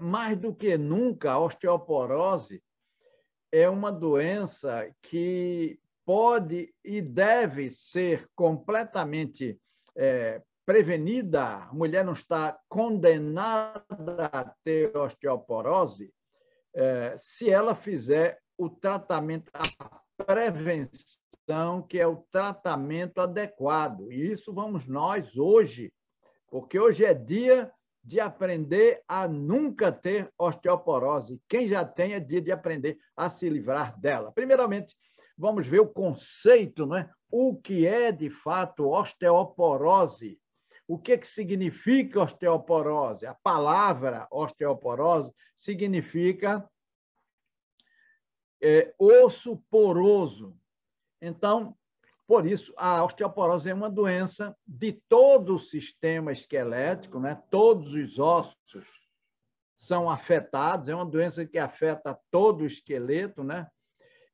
mais do que nunca, a osteoporose é uma doença que pode e deve ser completamente prevenida. A mulher não está condenada a ter osteoporose se ela fizer o tratamento, a prevenção, que é o tratamento adequado. E isso vamos nós hoje, porque hoje é dia de aprender a nunca ter osteoporose. Quem já tem é dia de aprender a se livrar dela. Primeiramente, vamos ver o conceito, não é? O que é, de fato, osteoporose? O que significa osteoporose? A palavra osteoporose significa osso poroso. Então, por isso, a osteoporose é uma doença de todo o sistema esquelético, né? Todos os ossos são afetados, é uma doença que afeta todo o esqueleto, né?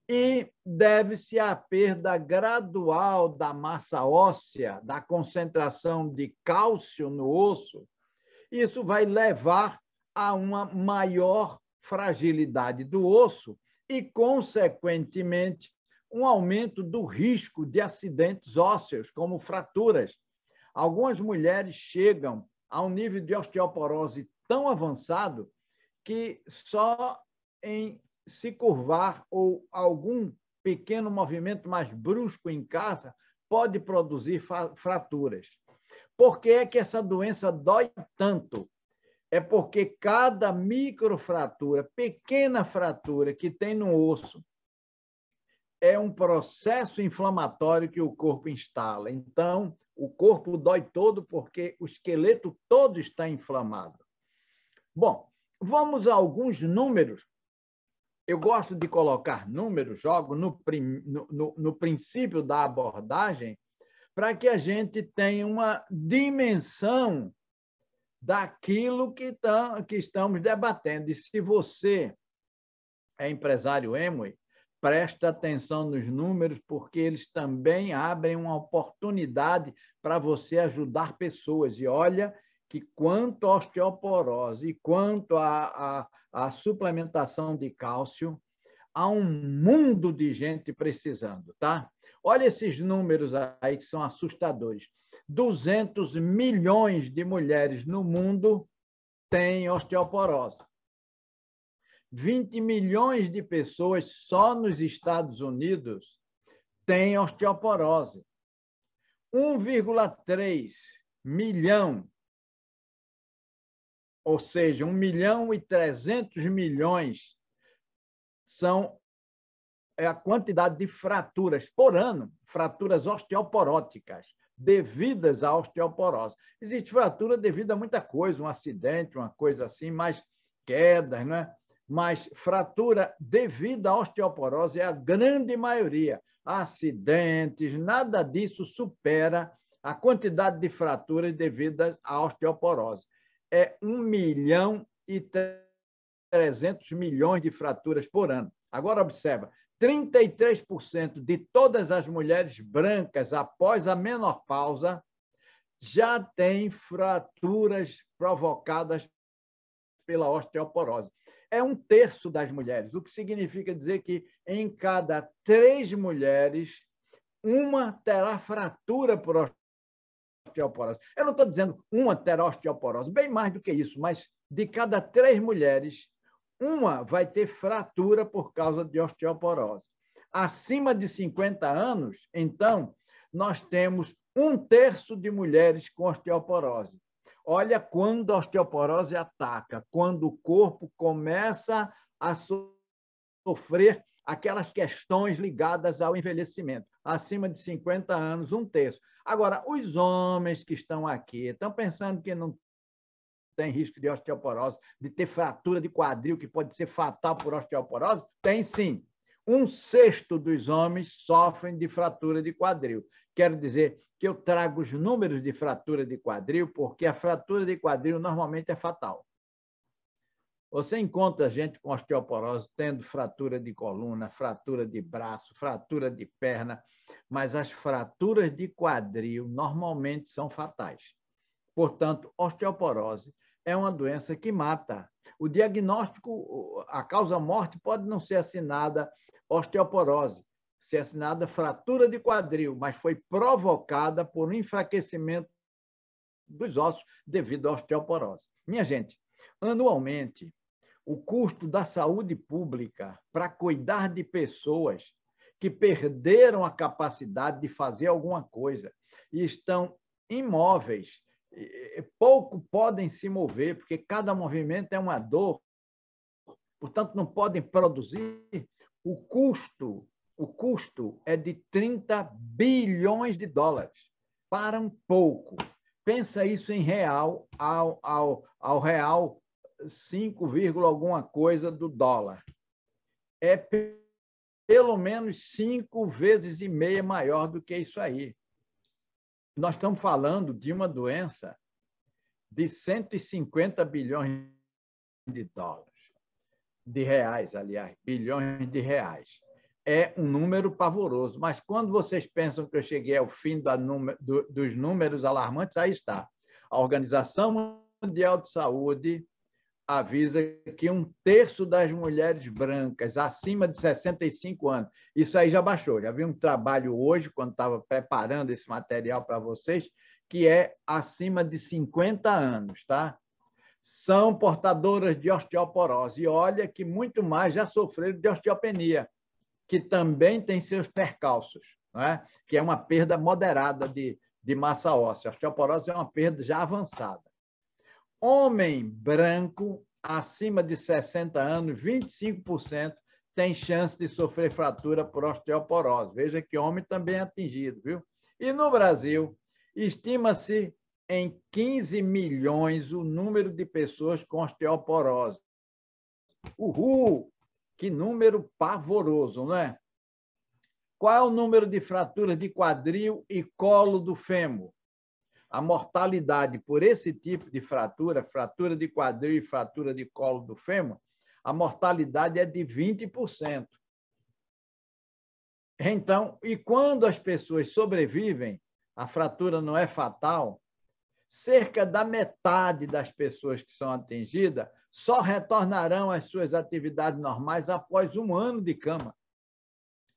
E deve-se à perda gradual da massa óssea, da concentração de cálcio no osso. Isso vai levar a uma maior fragilidade do osso e, consequentemente, um aumento do risco de acidentes ósseos, como fraturas. Algumas mulheres chegam a um nível de osteoporose tão avançado que só em se curvar ou algum pequeno movimento mais brusco em casa pode produzir fraturas. Por que é que essa doença dói tanto? É porque cada microfratura, pequena fratura que tem no osso, é um processo inflamatório que o corpo instala. Então, o corpo dói todo porque o esqueleto todo está inflamado. Bom, vamos a alguns números. Eu gosto de colocar números, jogo no princípio da abordagem, para que a gente tenha uma dimensão daquilo que estamos debatendo. E se você é empresário Amway, presta atenção nos números, porque eles também abrem uma oportunidade para você ajudar pessoas. E olha que quanto à osteoporose e quanto à suplementação de cálcio, há um mundo de gente precisando, tá? Olha esses números aí que são assustadores. 200 milhões de mulheres no mundo têm osteoporose. 20 milhões de pessoas só nos Estados Unidos têm osteoporose. 1,3 milhão, ou seja, 1.300.000.000 são a quantidade de fraturas por ano, fraturas osteoporóticas, devidas à osteoporose. Existe fratura devido a muita coisa, um acidente, uma coisa assim, mais quedas, não é? Mas fratura devido à osteoporose é a grande maioria. Acidentes, nada disso supera a quantidade de fraturas devidas à osteoporose. É 1.300.000.000 de fraturas por ano. Agora, observa, 33% de todas as mulheres brancas após a menopausa já têm fraturas provocadas pela osteoporose. É 1/3 das mulheres, o que significa dizer que em cada 3 mulheres, uma terá fratura por osteoporose. Eu não estou dizendo uma terá osteoporose, bem mais do que isso, mas de cada 3 mulheres, uma vai ter fratura por causa de osteoporose. Acima de 50 anos, então, nós temos 1/3 de mulheres com osteoporose. Olha quando a osteoporose ataca, quando o corpo começa a sofrer aquelas questões ligadas ao envelhecimento. Acima de 50 anos, 1/3. Agora, os homens que estão aqui estão pensando que não tem risco de osteoporose, de ter fratura de quadril, que pode ser fatal por osteoporose? Tem sim. 1/6 dos homens sofrem de fratura de quadril. Quero dizer que eu trago os números de fratura de quadril, porque a fratura de quadril normalmente é fatal. Você encontra gente com osteoporose tendo fratura de coluna, fratura de braço, fratura de perna, mas as fraturas de quadril normalmente são fatais. Portanto, osteoporose é uma doença que mata. O diagnóstico, a causa-morte pode não ser assinada osteoporose, ser assinada fratura de quadril, mas foi provocada por um enfraquecimento dos ossos devido à osteoporose. Minha gente, anualmente, o custo da saúde pública para cuidar de pessoas que perderam a capacidade de fazer alguma coisa e estão imóveis, pouco podem se mover, porque cada movimento é uma dor, portanto, não podem produzir. O custo é de 30 bilhões de dólares para um pouco. Pensa isso em real, ao real 5, alguma coisa do dólar. É pelo menos 5 vezes e meia maior do que isso aí. Nós estamos falando de uma doença de 150 bilhões de dólares, de reais, aliás, bilhões de reais. É um número pavoroso, mas quando vocês pensam que eu cheguei ao fim dos números alarmantes, aí está. A Organização Mundial de Saúde avisa que 1/3 das mulheres brancas acima de 65 anos, isso aí já baixou. Já vi um trabalho hoje, quando estava preparando esse material para vocês, que é acima de 50 anos, tá? São portadoras de osteoporose. E olha que muito mais já sofreram de osteopenia, que também tem seus percalços, não é? Que é uma perda moderada de massa óssea. A osteoporose é uma perda já avançada. Homem branco, acima de 60 anos, 25% tem chance de sofrer fratura por osteoporose. Veja que homem também é atingido, viu? E no Brasil, estima-se em 15 milhões o número de pessoas com osteoporose. Uhul! Que número pavoroso, não é? Qual é o número de fraturas de quadril e colo do fêmur? A mortalidade por esse tipo de fratura, fratura de quadril e fratura de colo do fêmur, a mortalidade é de 20%. Então, e quando as pessoas sobrevivem, a fratura não é fatal, cerca da metade das pessoas que são atingidas só retornarão às suas atividades normais após 1 ano de cama,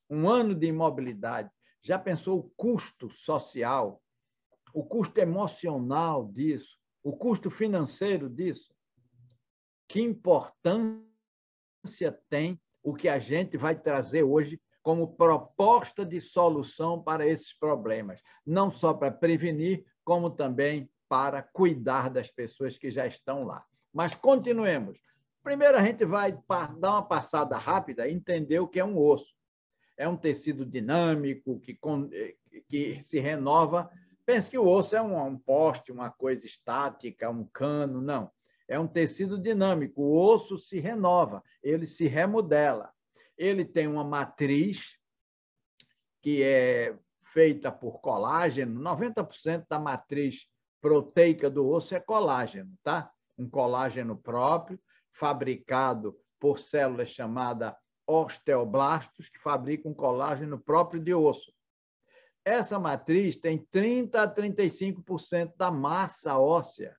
1 ano de imobilidade. Já pensou o custo social, o custo emocional disso, o custo financeiro disso? Que importância tem o que a gente vai trazer hoje como proposta de solução para esses problemas, não só para prevenir, como também para cuidar das pessoas que já estão lá. Mas continuemos. Primeiro, a gente vai dar uma passada rápida e entender o que é um osso. É um tecido dinâmico que se renova. Pense que o osso é um poste, uma coisa estática, um cano. Não. É um tecido dinâmico. O osso se renova, ele se remodela. Ele tem uma matriz que é feita por colágeno. 90% da matriz proteica do osso é colágeno, tá? Um colágeno próprio, fabricado por células chamadas osteoblastos, que fabricam colágeno próprio de osso. Essa matriz tem 30% a 35% da massa óssea.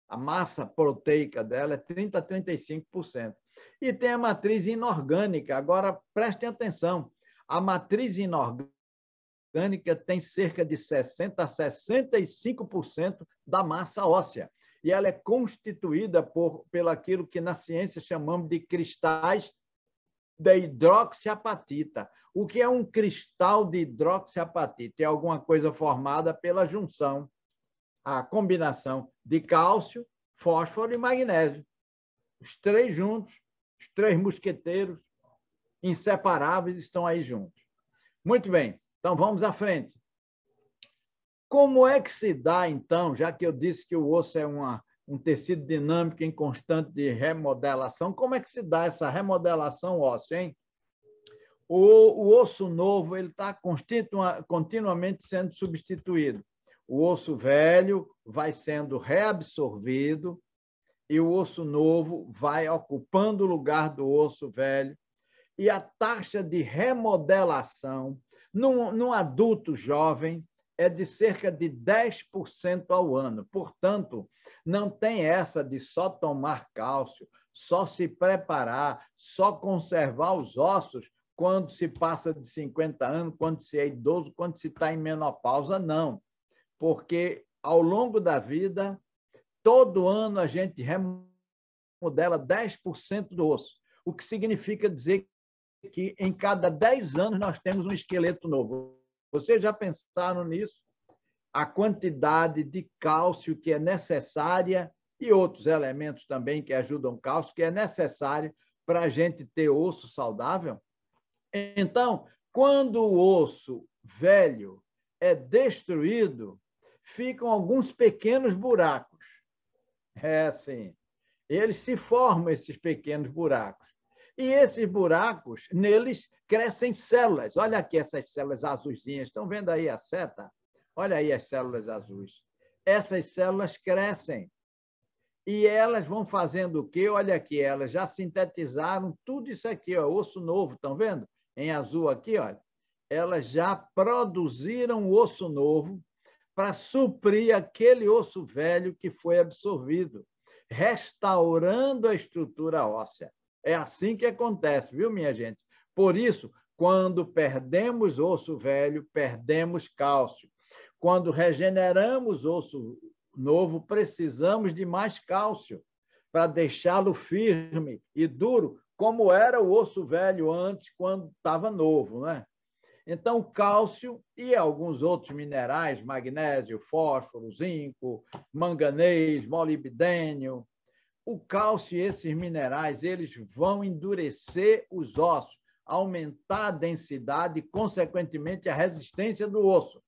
A massa proteica dela é 30% a 35%. E tem a matriz inorgânica. Agora, prestem atenção. A matriz inorgânica tem cerca de 60% a 65% da massa óssea. E ela é constituída pelo aquilo que na ciência chamamos de cristais de hidroxiapatita. O que é um cristal de hidroxiapatita? É alguma coisa formada pela junção, a combinação de cálcio, fósforo e magnésio. Os 3 juntos, os 3 mosqueteiros inseparáveis estão aí juntos. Muito bem, então vamos à frente. Como é que se dá, então, já que eu disse que o osso é um tecido dinâmico em constante remodelação, como é que se dá essa remodelação óssea, hein? O osso novo está continuamente sendo substituído. O osso velho vai sendo reabsorvido e o osso novo vai ocupando o lugar do osso velho. E a taxa de remodelação num adulto jovem é de cerca de 10% ao ano. Portanto, não tem essa de só tomar cálcio, só se preparar, só conservar os ossos quando se passa de 50 anos, quando se é idoso, quando se está em menopausa, não. Porque, ao longo da vida, todo ano a gente remodela 10% do osso, o que significa dizer que em cada 10 anos nós temos um esqueleto novo. Vocês já pensaram nisso? A quantidade de cálcio que é necessária e outros elementos também que ajudam o cálcio, que é necessário para a gente ter osso saudável? Então, quando o osso velho é destruído, ficam alguns pequenos buracos. É assim, eles se formam, esses pequenos buracos. E esses buracos, neles crescem células. Olha aqui essas células azulzinhas. Estão vendo aí a seta? Olha aí as células azuis. Essas células crescem. E elas vão fazendo o quê? Olha aqui, elas já sintetizaram tudo isso aqui, ó, osso novo, estão vendo? Em azul aqui, olha. Elas já produziram osso novo para suprir aquele osso velho que foi absorvido, restaurando a estrutura óssea. É assim que acontece, viu, minha gente? Por isso, quando perdemos osso velho, perdemos cálcio. Quando regeneramos osso novo, precisamos de mais cálcio para deixá-lo firme e duro, como era o osso velho antes, quando estava novo, né? Então, cálcio e alguns outros minerais, magnésio, fósforo, zinco, manganês, molibdênio. O cálcio e esses minerais, eles vão endurecer os ossos, aumentar a densidade e, consequentemente, a resistência do osso.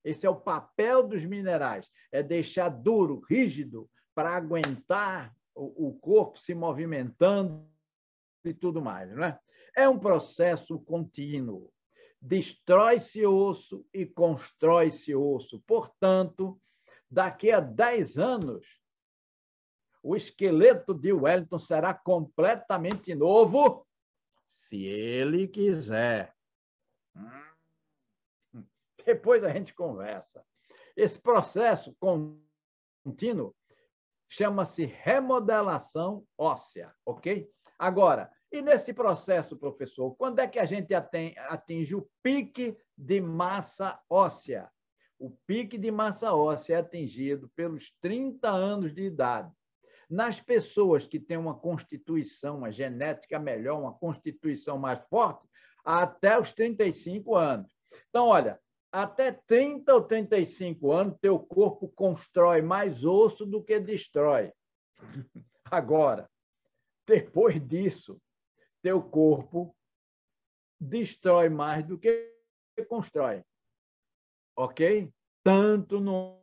Esse é o papel dos minerais, é deixar duro, rígido, para aguentar o corpo se movimentando e tudo mais, não é? É um processo contínuo. Destrói-se osso e constrói-se osso. Portanto, daqui a 10 anos, o esqueleto de Wellington será completamente novo, se ele quiser. Depois a gente conversa. Esse processo contínuo chama-se remodelação óssea, ok? Agora, e nesse processo, professor, quando é que a gente atinge o pique de massa óssea? O pique de massa óssea é atingido pelos 30 anos de idade. Nas pessoas que têm uma constituição, uma genética melhor, uma constituição mais forte, até os 35 anos. Então, olha, até 30 ou 35 anos, teu corpo constrói mais osso do que destrói. Agora, depois disso, teu corpo destrói mais do que constrói. Ok? Tanto no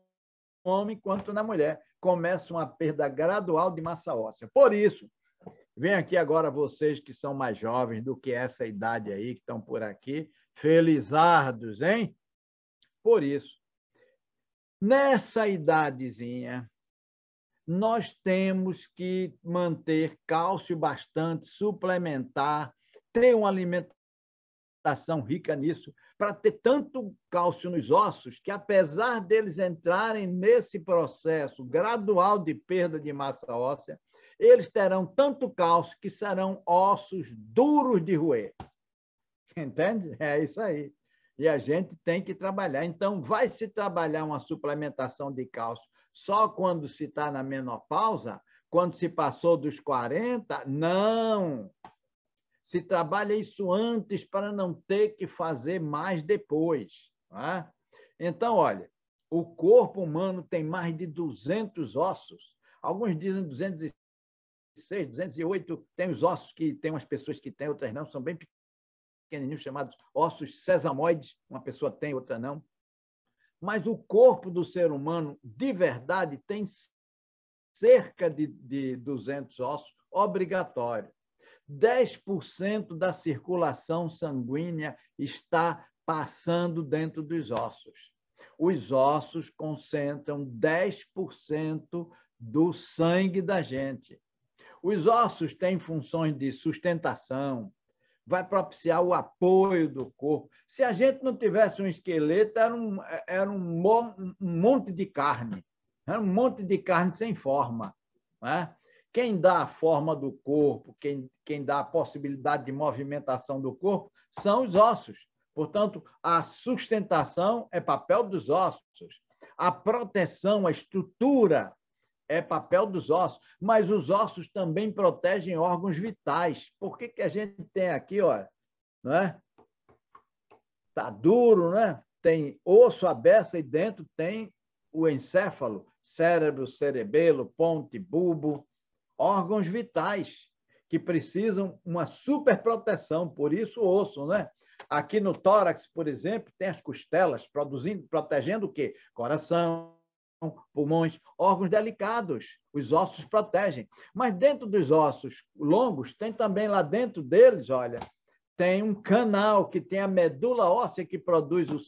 homem quanto na mulher. Começa uma perda gradual de massa óssea. Por isso, vem aqui agora vocês que são mais jovens do que essa idade aí, que estão por aqui, felizardos, hein? Por isso, nessa idadezinha, nós temos que manter cálcio bastante, suplementar, ter uma alimentação rica nisso, para ter tanto cálcio nos ossos que, apesar deles entrarem nesse processo gradual de perda de massa óssea, eles terão tanto cálcio que serão ossos duros de roer. Entende? É isso aí. E a gente tem que trabalhar. Então, vai se trabalhar uma suplementação de cálcio só quando se está na menopausa? Quando se passou dos 40? Não! Se trabalha isso antes para não ter que fazer mais depois. Não é? Então, olha, o corpo humano tem mais de 200 ossos. Alguns dizem 206, 208. Tem os ossos que tem umas pessoas que têm, outras não, são bem pequenininhos, chamados ossos sesamoides. Uma pessoa tem, outra não. Mas o corpo do ser humano, de verdade, tem cerca de 200 ossos obrigatórios. 10% da circulação sanguínea está passando dentro dos ossos. Os ossos concentram 10% do sangue da gente. Os ossos têm funções de sustentação, vai propiciar o apoio do corpo. Se a gente não tivesse um esqueleto, era um monte de carne. Era um monte de carne sem forma. Né? Quem dá a forma do corpo, quem dá a possibilidade de movimentação do corpo, são os ossos. Portanto, a sustentação é papel dos ossos. A proteção, a estrutura é papel dos ossos, mas os ossos também protegem órgãos vitais. Por que a gente tem aqui, olha, né? Tá duro, né? Tem osso, a beça e dentro tem o encéfalo, cérebro, cerebelo, ponte, bulbo, órgãos vitais que precisam uma super proteção, por isso o osso, né? Aqui no tórax, por exemplo, tem as costelas protegendo o quê? Coração, pulmões, órgãos delicados. Os ossos protegem. Mas dentro dos ossos longos, tem também lá dentro deles, olha, tem um canal que tem a medula óssea que produz o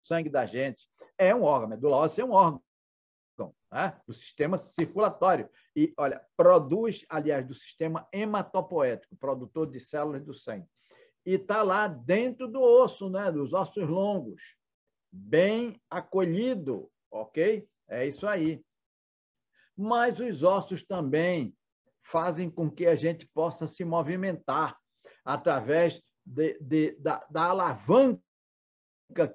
sangue da gente. É um órgão, a medula óssea é um órgão, né? Do sistema circulatório. E, olha, produz, aliás, do sistema hematopoético, produtor de células do sangue. E está lá dentro do osso, né? Dos ossos longos. Bem acolhido, ok? É isso aí. Mas os ossos também fazem com que a gente possa se movimentar através da alavanca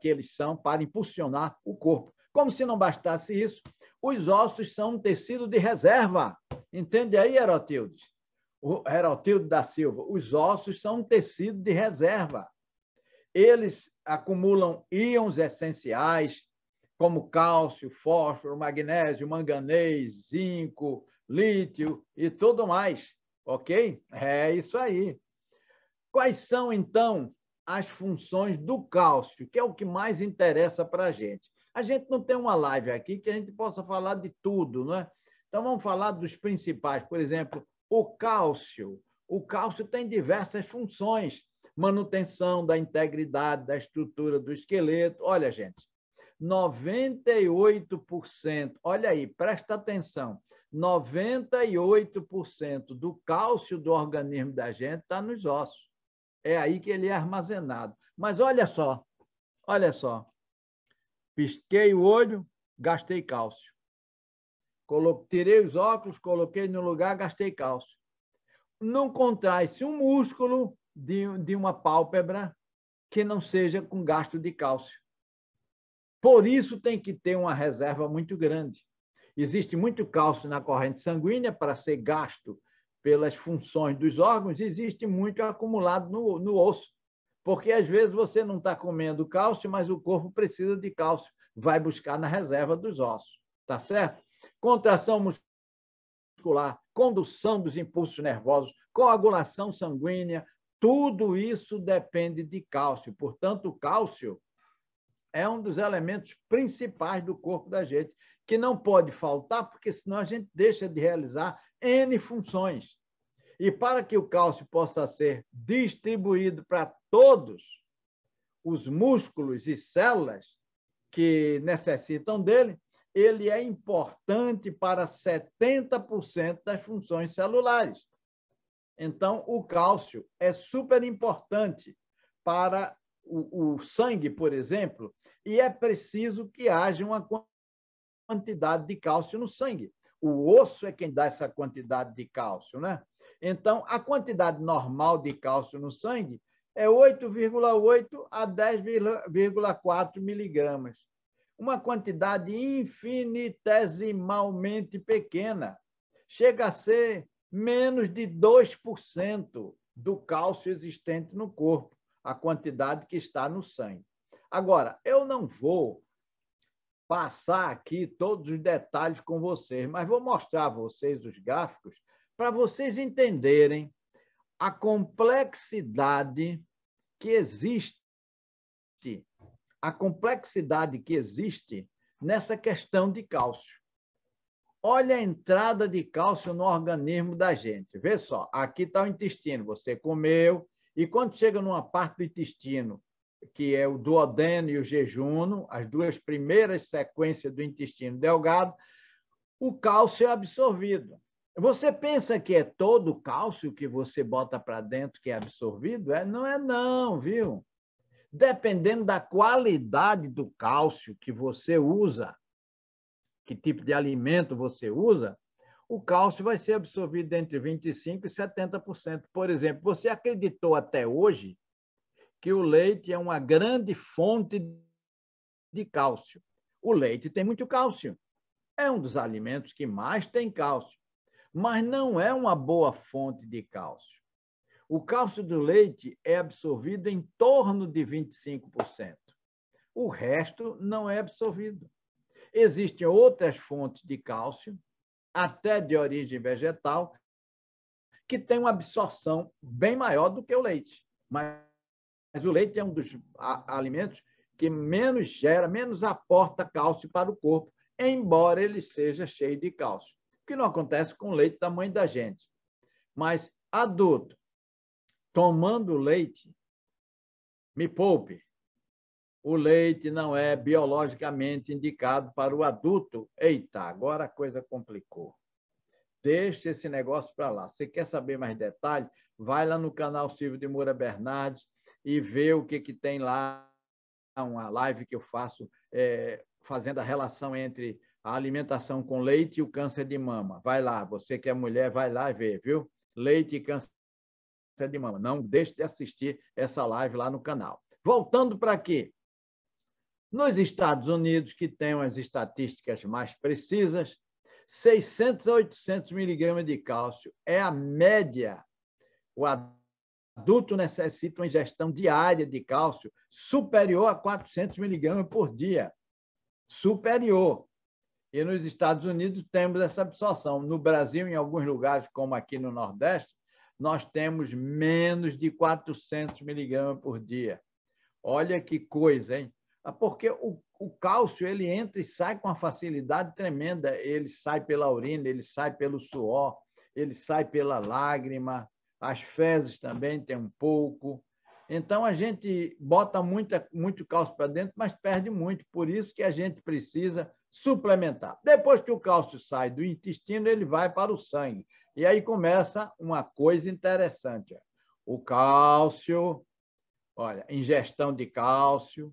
que eles são para impulsionar o corpo. Como se não bastasse isso, os ossos são um tecido de reserva. Entende aí, Herotildes? O Herotilde da Silva. Os ossos são um tecido de reserva. Eles acumulam íons essenciais, como cálcio, fósforo, magnésio, manganês, zinco, lítio e tudo mais. Ok? É isso aí. Quais são, então, as funções do cálcio, que é o que mais interessa para a gente? A gente não tem uma live aqui que a gente possa falar de tudo, não é? Então, vamos falar dos principais. Por exemplo, o cálcio. O cálcio tem diversas funções. Manutenção da integridade da estrutura do esqueleto. Olha, gente, 98%, olha aí, presta atenção, 98% do cálcio do organismo da gente está nos ossos. É aí que ele é armazenado. Mas olha só, pisquei o olho, gastei cálcio. Tirei os óculos, coloquei no lugar, gastei cálcio. Não contrai-se um músculo de uma pálpebra que não seja com gasto de cálcio. Por isso tem que ter uma reserva muito grande. Existe muito cálcio na corrente sanguínea para ser gasto pelas funções dos órgãos, existe muito acumulado no osso, porque às vezes você não está comendo cálcio, mas o corpo precisa de cálcio, vai buscar na reserva dos ossos, tá certo? Contração muscular, condução dos impulsos nervosos, coagulação sanguínea, tudo isso depende de cálcio. Portanto, o cálcio é um dos elementos principais do corpo da gente, que não pode faltar, porque senão a gente deixa de realizar N funções. E para que o cálcio possa ser distribuído para todos os músculos e células que necessitam dele, ele é importante para 70% das funções celulares. Então, o cálcio é super importante para o sangue, por exemplo, e é preciso que haja uma quantidade de cálcio no sangue. O osso é quem dá essa quantidade de cálcio, né? Então, a quantidade normal de cálcio no sangue é 8,8 a 10,4 miligramas. Uma quantidade infinitesimalmente pequena. Chega a ser menos de 2% do cálcio existente no corpo, a quantidade que está no sangue. Agora, eu não vou passar aqui todos os detalhes com vocês, mas vou mostrar a vocês os gráficos para vocês entenderem a complexidade que existe, nessa questão de cálcio. Olha a entrada de cálcio no organismo da gente. Vê só, aqui está o intestino. Você comeu, e quando chega numa parte do intestino, que é o duodeno e o jejuno, as duas primeiras sequências do intestino delgado, o cálcio é absorvido. Você pensa que é todo o cálcio que você bota para dentro que é absorvido? Não é não, viu? Dependendo da qualidade do cálcio que você usa, que tipo de alimento você usa, o cálcio vai ser absorvido entre 25% e 70%. Por exemplo, você acreditou até hoje que o leite é uma grande fonte de cálcio. O leite tem muito cálcio. É um dos alimentos que mais tem cálcio, mas não é uma boa fonte de cálcio. O cálcio do leite é absorvido em torno de 25%. O resto não é absorvido. Existem outras fontes de cálcio, até de origem vegetal, que têm uma absorção bem maior do que o leite. Mas o leite é um dos alimentos que menos gera, menos aporta cálcio para o corpo, embora ele seja cheio de cálcio. O que não acontece com o leite da mãe da gente. Mas adulto, tomando leite, me poupe. O leite não é biologicamente indicado para o adulto. Eita, agora a coisa complicou. Deixa esse negócio para lá. Você quer saber mais detalhes? Vai lá no canal Silvio de Moura Bernardes e vê o que tem lá, uma live que eu faço fazendo a relação entre a alimentação com leite e o câncer de mama. Vai lá, você que é mulher, vai lá e vê, viu? Leite e câncer de mama. Não deixe de assistir essa live lá no canal. Voltando para aqui. Nos Estados Unidos, que tem as estatísticas mais precisas, 600 a 800 miligramas de cálcio é a média. O adulto necessita uma ingestão diária de cálcio superior a 400 miligramas por dia. Superior. E nos Estados Unidos temos essa absorção. No Brasil, em alguns lugares, como aqui no Nordeste, nós temos menos de 400 miligramas por dia. Olha que coisa, hein? Porque o cálcio ele entra e sai com uma facilidade tremenda. Ele sai pela urina, ele sai pelo suor, ele sai pela lágrima, as fezes também tem um pouco. Então, a gente bota muito cálcio para dentro, mas perde muito. Por isso que a gente precisa suplementar. Depois que o cálcio sai do intestino, ele vai para o sangue. E aí começa uma coisa interessante. O cálcio, olha, ingestão de cálcio,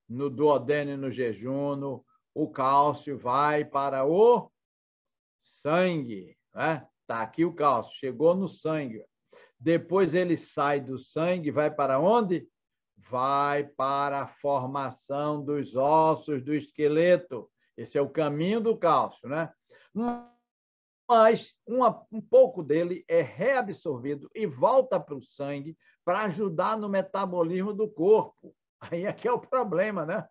no duodeno e no jejum, o cálcio vai para o sangue. Né? Tá aqui o cálcio, chegou no sangue. Depois ele sai do sangue, vai para onde? Vai para a formação dos ossos do esqueleto. Esse é o caminho do cálcio, né? Mas um pouco dele é reabsorvido e volta para o sangue para ajudar no metabolismo do corpo. Aí é que é o problema, né?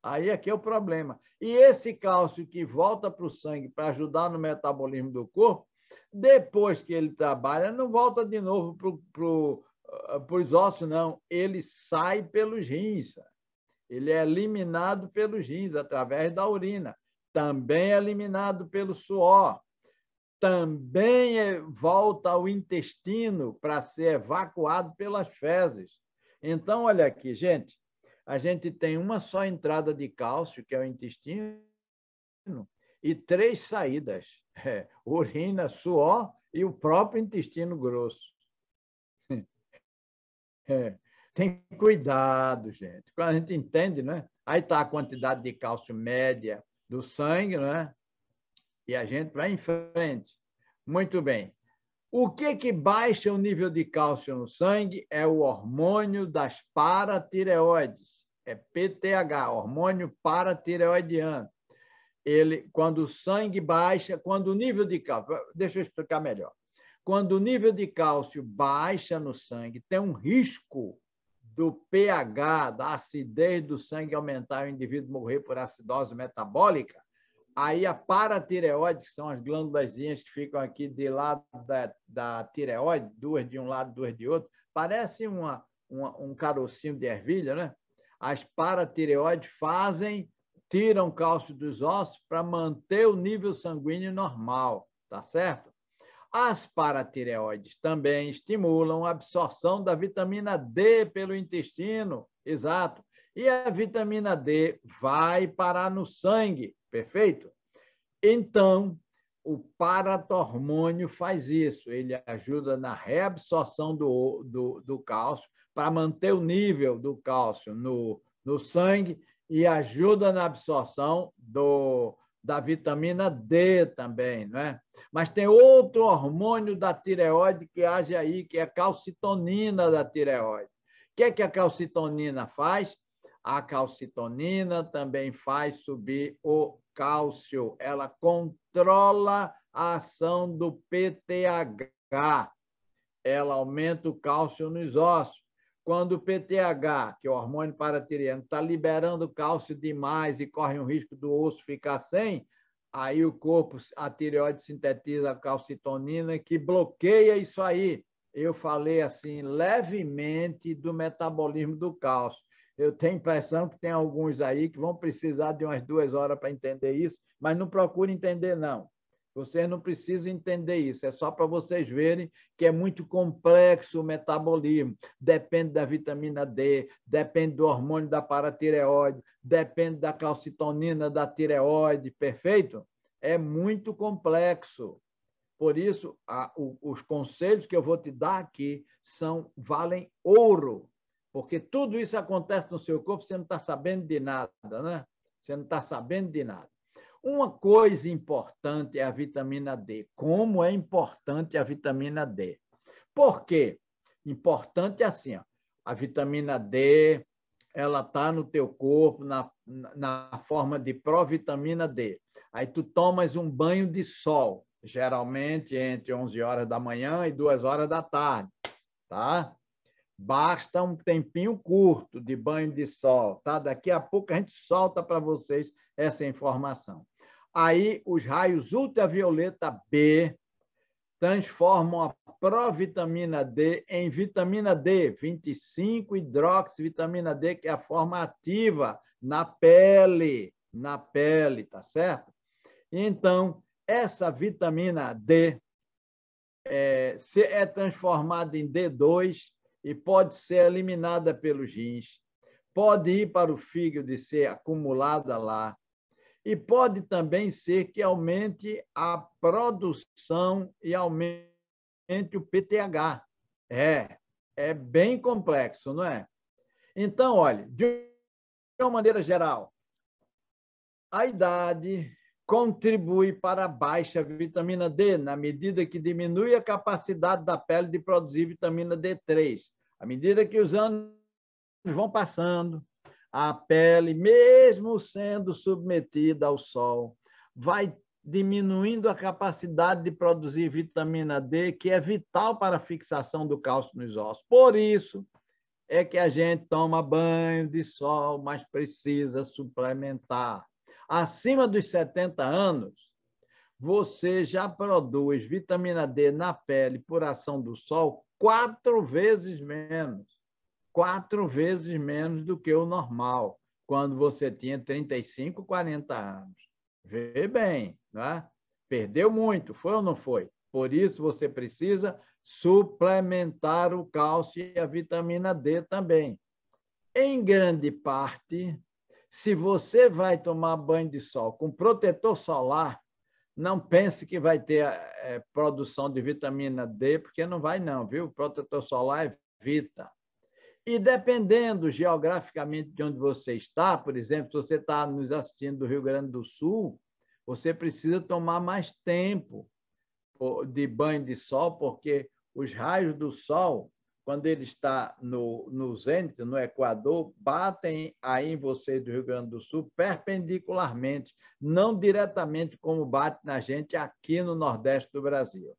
Aí é que é o problema. E esse cálcio que volta para o sangue para ajudar no metabolismo do corpo, depois que ele trabalha, não volta de novo para os ossos, não. Ele sai pelos rins. Ele é eliminado pelos rins, através da urina. Também é eliminado pelo suor. Também volta ao intestino para ser evacuado pelas fezes. Então, olha aqui, gente. A gente tem uma só entrada de cálcio, que é o intestino, e 3 saídas. Urina, suor e o próprio intestino grosso. Tem cuidado, gente. Quando a gente entende, né? Aí está a quantidade de cálcio média do sangue, né? E a gente vai em frente. Muito bem. O que baixa o nível de cálcio no sangue é o hormônio das paratireoides. É PTH, hormônio paratireoidiano. Quando o sangue baixa, quando o nível de cálcio... Deixa eu explicar melhor. Quando o nível de cálcio baixa no sangue, tem um risco do pH, da acidez do sangue aumentar e o indivíduo morrer por acidose metabólica. Aí a paratireoide, que são as glândulas que ficam aqui de lado da tireoide, 2 de um lado, 2 de outro, parece um carocinho de ervilha, né? As paratireoides tiram cálcio dos ossos para manter o nível sanguíneo normal, tá certo? As paratireoides também estimulam a absorção da vitamina D pelo intestino, exato. E a vitamina D vai parar no sangue, perfeito? Então, o paratormônio faz isso, ele ajuda na reabsorção do cálcio, para manter o nível do cálcio no sangue e ajuda na absorção da vitamina D também, não é? Mas tem outro hormônio da tireoide que age aí, que é a calcitonina da tireoide. O que é que a calcitonina faz? A calcitonina também faz subir o cálcio. Ela controla a ação do PTH. Ela aumenta o cálcio nos ossos. Quando o PTH, que é o hormônio paratireano, está liberando cálcio demais e corre o risco do osso ficar sem, aí o corpo, a tireoide sintetiza a calcitonina que bloqueia isso aí. Eu falei assim, levemente do metabolismo do cálcio. Eu tenho a impressão que tem alguns aí que vão precisar de umas 2 horas para entender isso, mas não procure entender, não. Vocês não precisam entender isso, é só para vocês verem que é muito complexo o metabolismo. Depende da vitamina D, depende do hormônio da paratireoide, depende da calcitonina da tireoide, perfeito? É muito complexo. Por isso, os conselhos que eu vou te dar aqui valem ouro, porque tudo isso acontece no seu corpo, você não está sabendo de nada, né? Você não está sabendo de nada. Uma coisa importante é a vitamina D. Como é importante a vitamina D? Por quê? Importante assim, ó, a vitamina D, ela está no teu corpo na forma de provitamina D. Aí tu tomas um banho de sol, geralmente entre 11 horas da manhã e 2 horas da tarde, tá? Basta um tempinho curto de banho de sol, tá? Daqui a pouco a gente solta para vocês essa informação. Aí os raios ultravioleta B transformam a provitamina D em vitamina D, 25-hidroxivitamina D, que é a forma ativa na pele, tá certo? Então, essa vitamina D é transformada em D2 e pode ser eliminada pelos rins, pode ir para o fígado e ser acumulada lá, e pode também ser que aumente a produção e aumente o PTH. É bem complexo, não é? Então, olha, de uma maneira geral, a idade contribui para a baixa vitamina D, na medida que diminui a capacidade da pele de produzir vitamina D3. À medida que os anos vão passando, a pele, mesmo sendo submetida ao sol, vai diminuindo a capacidade de produzir vitamina D, que é vital para a fixação do cálcio nos ossos. Por isso é que a gente toma banho de sol, mas precisa suplementar. Acima dos 70 anos, você já produz vitamina D na pele por ação do sol 4 vezes menos. 4 vezes menos do que o normal, quando você tinha 35, 40 anos. Vê bem, né? Perdeu muito, foi ou não foi? Por isso, você precisa suplementar o cálcio e a vitamina D também. Em grande parte, se você vai tomar banho de sol com protetor solar, não pense que vai ter produção de vitamina D, porque não vai não, viu? O protetor solar evita. E dependendo geograficamente de onde você está, por exemplo, se você está nos assistindo do Rio Grande do Sul, você precisa tomar mais tempo de banho de sol, porque os raios do sol, quando ele está no zênite, no Equador, batem aí em você do Rio Grande do Sul perpendicularmente, não diretamente como bate na gente aqui no Nordeste do Brasil.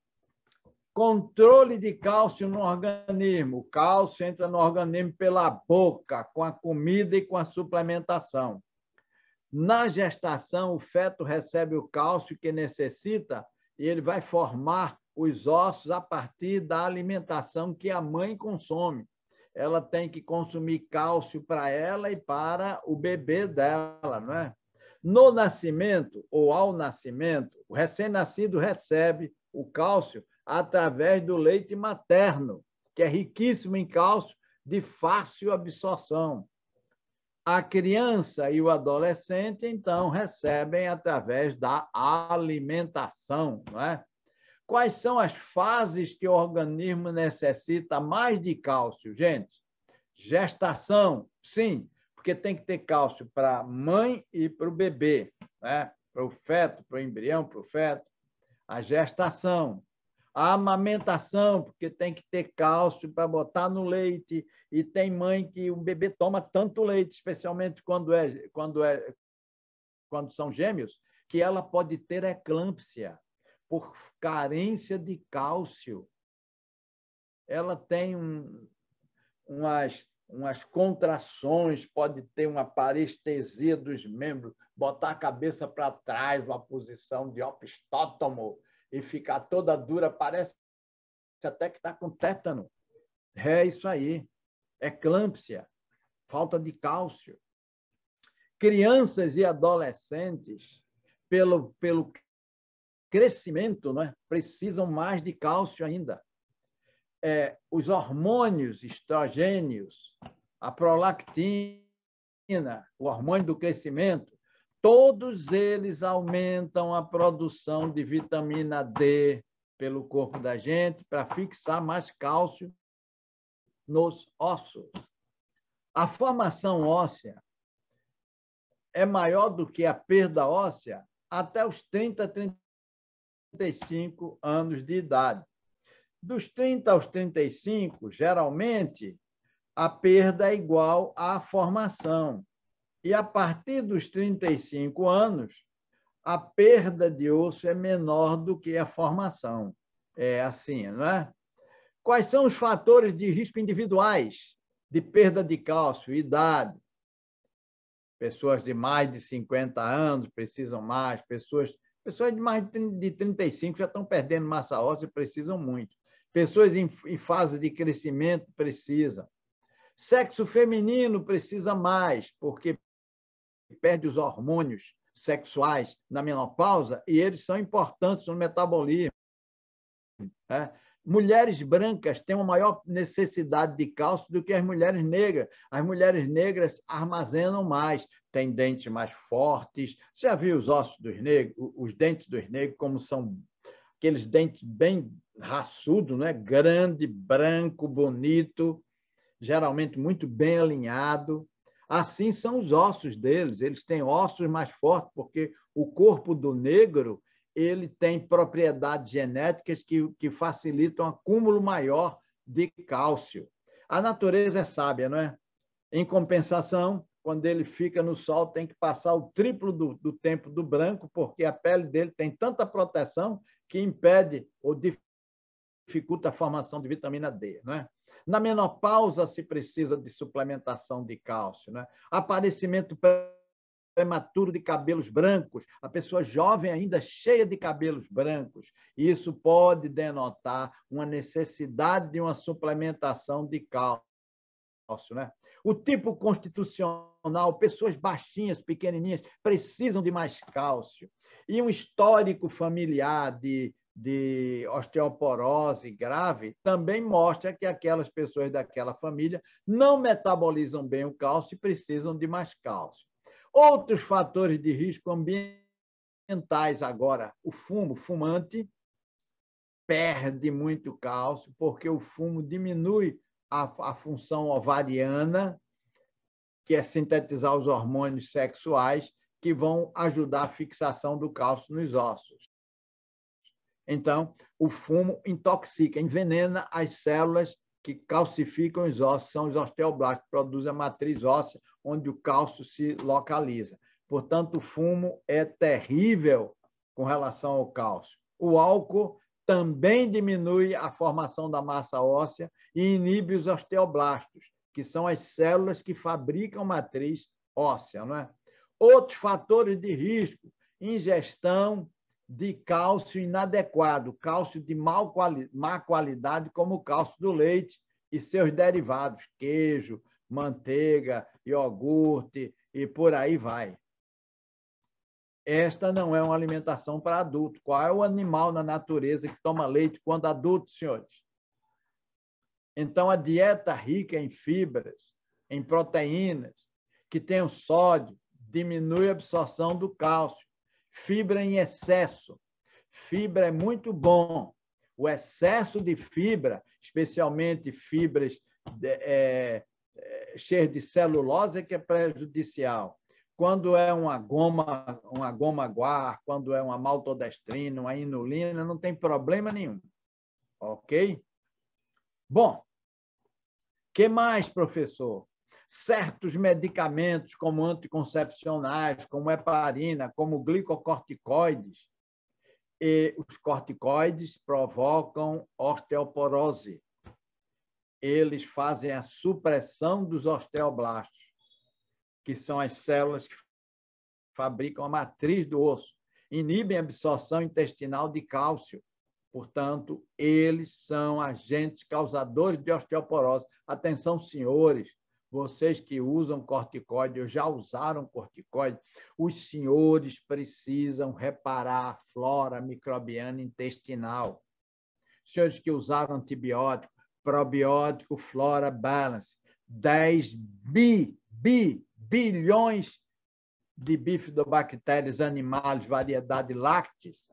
Controle de cálcio no organismo. O cálcio entra no organismo pela boca, com a comida e com a suplementação. Na gestação, o feto recebe o cálcio que necessita e ele vai formar os ossos a partir da alimentação que a mãe consome. Ela tem que consumir cálcio para ela e para o bebê dela, não é? No nascimento ou ao nascimento, o recém-nascido recebe o cálcio através do leite materno, que é riquíssimo em cálcio, de fácil absorção. A criança e o adolescente, então, recebem através da alimentação, não é? Quais são as fases que o organismo necessita mais de cálcio, gente? Gestação, sim, porque tem que ter cálcio para a mãe e para o bebê, né? Para o feto, para o embrião, para o feto. A gestação. A amamentação, porque tem que ter cálcio para botar no leite, e tem mãe que o bebê toma tanto leite, especialmente quando são gêmeos, que ela pode ter eclâmpsia por carência de cálcio. Ela tem umas contrações, pode ter uma parestesia dos membros, botar a cabeça para trás, uma posição de opistótomo, e ficar toda dura, parece até que está com tétano. É isso aí. Eclâmpsia, falta de cálcio. Crianças e adolescentes, pelo crescimento, né, precisam mais de cálcio ainda. Os hormônios estrogênios, a prolactina, o hormônio do crescimento, todos eles aumentam a produção de vitamina D pelo corpo da gente para fixar mais cálcio nos ossos. A formação óssea é maior do que a perda óssea até os 30, 35 anos de idade. Dos 30 aos 35, geralmente, a perda é igual à formação. E a partir dos 35 anos, a perda de osso é menor do que a formação. É assim, não é? Quais são os fatores de risco individuais de perda de cálcio? Idade. Pessoas de mais de 50 anos precisam mais, pessoas de mais de 35 já estão perdendo massa óssea e precisam muito. Pessoas em fase de crescimento precisam. Sexo feminino precisa mais, porque perde os hormônios sexuais na menopausa e eles são importantes no metabolismo. Mulheres brancas têm uma maior necessidade de cálcio do que as mulheres negras. As mulheres negras armazenam mais, têm dentes mais fortes. Você já viu os ossos dos negros, os dentes dos negros, como são aqueles dentes bem raçudos, né? Grande, branco, bonito, geralmente muito bem alinhado. Assim são os ossos deles. Eles têm ossos mais fortes, porque o corpo do negro ele tem propriedades genéticas que facilitam um acúmulo maior de cálcio. A natureza é sábia, não é? Em compensação, quando ele fica no sol, tem que passar o triplo do tempo do branco, porque a pele dele tem tanta proteção que impede ou dificulta a formação de vitamina D, não é? Na menopausa se precisa de suplementação de cálcio, né? Aparecimento prematuro de cabelos brancos, a pessoa jovem ainda cheia de cabelos brancos. Isso pode denotar uma necessidade de uma suplementação de cálcio, né? O tipo constitucional, pessoas baixinhas, pequenininhas, precisam de mais cálcio. E um histórico familiar de osteoporose grave também mostra que aquelas pessoas daquela família não metabolizam bem o cálcio e precisam de mais cálcio. Outros fatores de risco ambientais agora, o fumo, fumante perde muito cálcio porque o fumo diminui a função ovariana, que é sintetizar os hormônios sexuais que vão ajudar a fixação do cálcio nos ossos. Então, o fumo intoxica, envenena as células que calcificam os ossos, são os osteoblastos, que produzem a matriz óssea, onde o cálcio se localiza. Portanto, o fumo é terrível com relação ao cálcio. O álcool também diminui a formação da massa óssea e inibe os osteoblastos, que são as células que fabricam matriz óssea, não é? Outros fatores de risco, ingestão de cálcio inadequado, cálcio de má qualidade, como o cálcio do leite e seus derivados, queijo, manteiga, iogurte e por aí vai. Esta não é uma alimentação para adulto. Qual é o animal na natureza que toma leite quando adulto, senhores? Então, a dieta rica em fibras, em proteínas, que tenham sódio, diminui a absorção do cálcio. Fibra em excesso. Fibra é muito bom. O excesso de fibra, especialmente fibras cheias de celulose, é que é prejudicial. Quando é uma goma guar, quando é uma maltodestrina, uma inulina, não tem problema nenhum. Ok? Bom, que mais, professor? Certos medicamentos, como anticoncepcionais, como heparina, como glicocorticoides, e os corticoides provocam osteoporose. Eles fazem a supressão dos osteoblastos, que são as células que fabricam a matriz do osso, inibem a absorção intestinal de cálcio. Portanto, eles são agentes causadores de osteoporose. Atenção, senhores, vocês que usam corticoide, ou já usaram corticoide, os senhores precisam reparar a flora microbiana intestinal. Senhores que usaram antibiótico, probiótico, flora balance, 10 bilhões de bifidobactérias animais, variedade lácteas,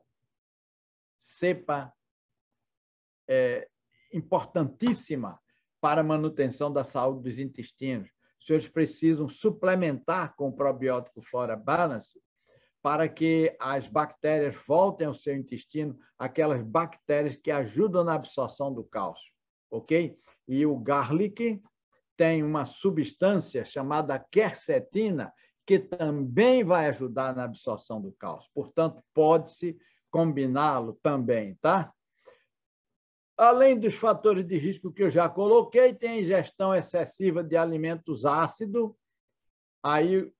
cepa importantíssima para a manutenção da saúde dos intestinos. Os senhores precisam suplementar com o probiótico Flora Balance para que as bactérias voltem ao seu intestino, aquelas bactérias que ajudam na absorção do cálcio, ok? E o garlic tem uma substância chamada quercetina, que também vai ajudar na absorção do cálcio. Portanto, pode-se combiná-lo também, tá? Além dos fatores de risco que eu já coloquei, tem a ingestão excessiva de alimentos ácidos. Aí,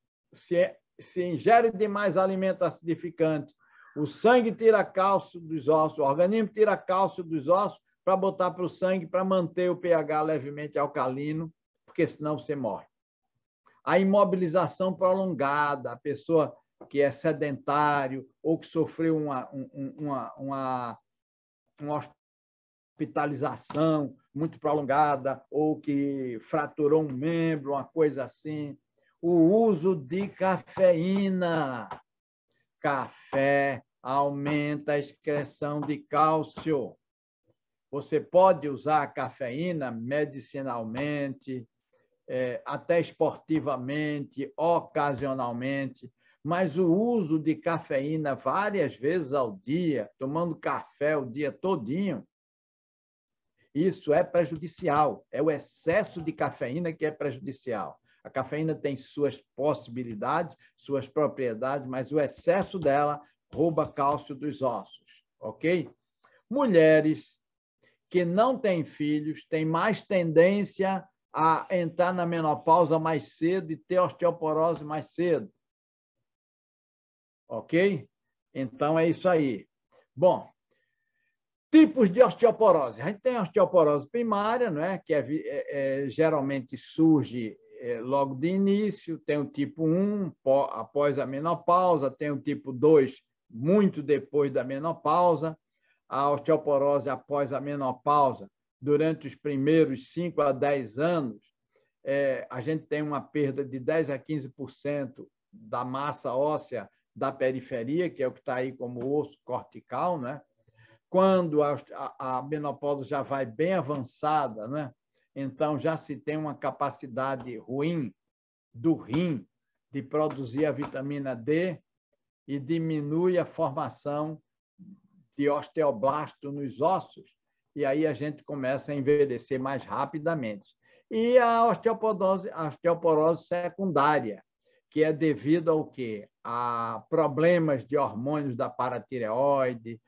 se ingere demais alimento acidificante, o sangue tira cálcio dos ossos, o organismo tira cálcio dos ossos para botar para o sangue, para manter o pH levemente alcalino, porque senão você morre. A imobilização prolongada, a pessoa que é sedentário ou que sofreu uma hospitalização muito prolongada ou que fraturou um membro, uma coisa assim. O uso de cafeína. Café aumenta a excreção de cálcio. Você pode usar a cafeína medicinalmente, até esportivamente, ocasionalmente, mas o uso de cafeína várias vezes ao dia, tomando café o dia todinho, isso é prejudicial. É o excesso de cafeína que é prejudicial. A cafeína tem suas possibilidades, suas propriedades, mas o excesso dela rouba cálcio dos ossos, ok? Mulheres que não têm filhos têm mais tendência a entrar na menopausa mais cedo e ter osteoporose mais cedo. Ok? Então, é isso aí. Bom, tipos de osteoporose. A gente tem a osteoporose primária, não é? Que geralmente surge logo de início, tem o tipo 1 após a menopausa, tem o tipo 2 muito depois da menopausa, a osteoporose após a menopausa, durante os primeiros 5 a 10 anos, a gente tem uma perda de 10 a 15% da massa óssea da periferia, que é o que está aí como osso cortical, né? Quando a menopausa já vai bem avançada, né? Então já se tem uma capacidade ruim do rim de produzir a vitamina D e diminui a formação de osteoblasto nos ossos, e aí a gente começa a envelhecer mais rapidamente. E a osteoporose secundária, que é devido ao quê? A problemas de hormônios da paratireoide,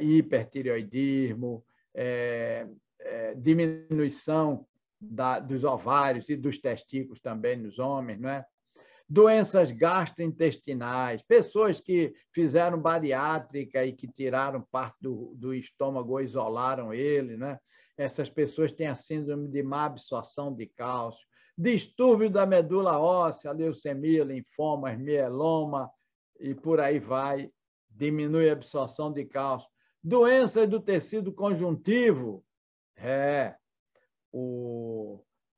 hipertireoidismo, diminuição dos ovários e dos testículos também nos homens, não é? Doenças gastrointestinais, pessoas que fizeram bariátrica e que tiraram parte do estômago ou isolaram ele, né? Essas pessoas têm a síndrome de má absorção de cálcio, distúrbio da medula óssea, leucemia, linfomas, mieloma e por aí vai, diminui a absorção de cálcio. Doenças do tecido conjuntivo,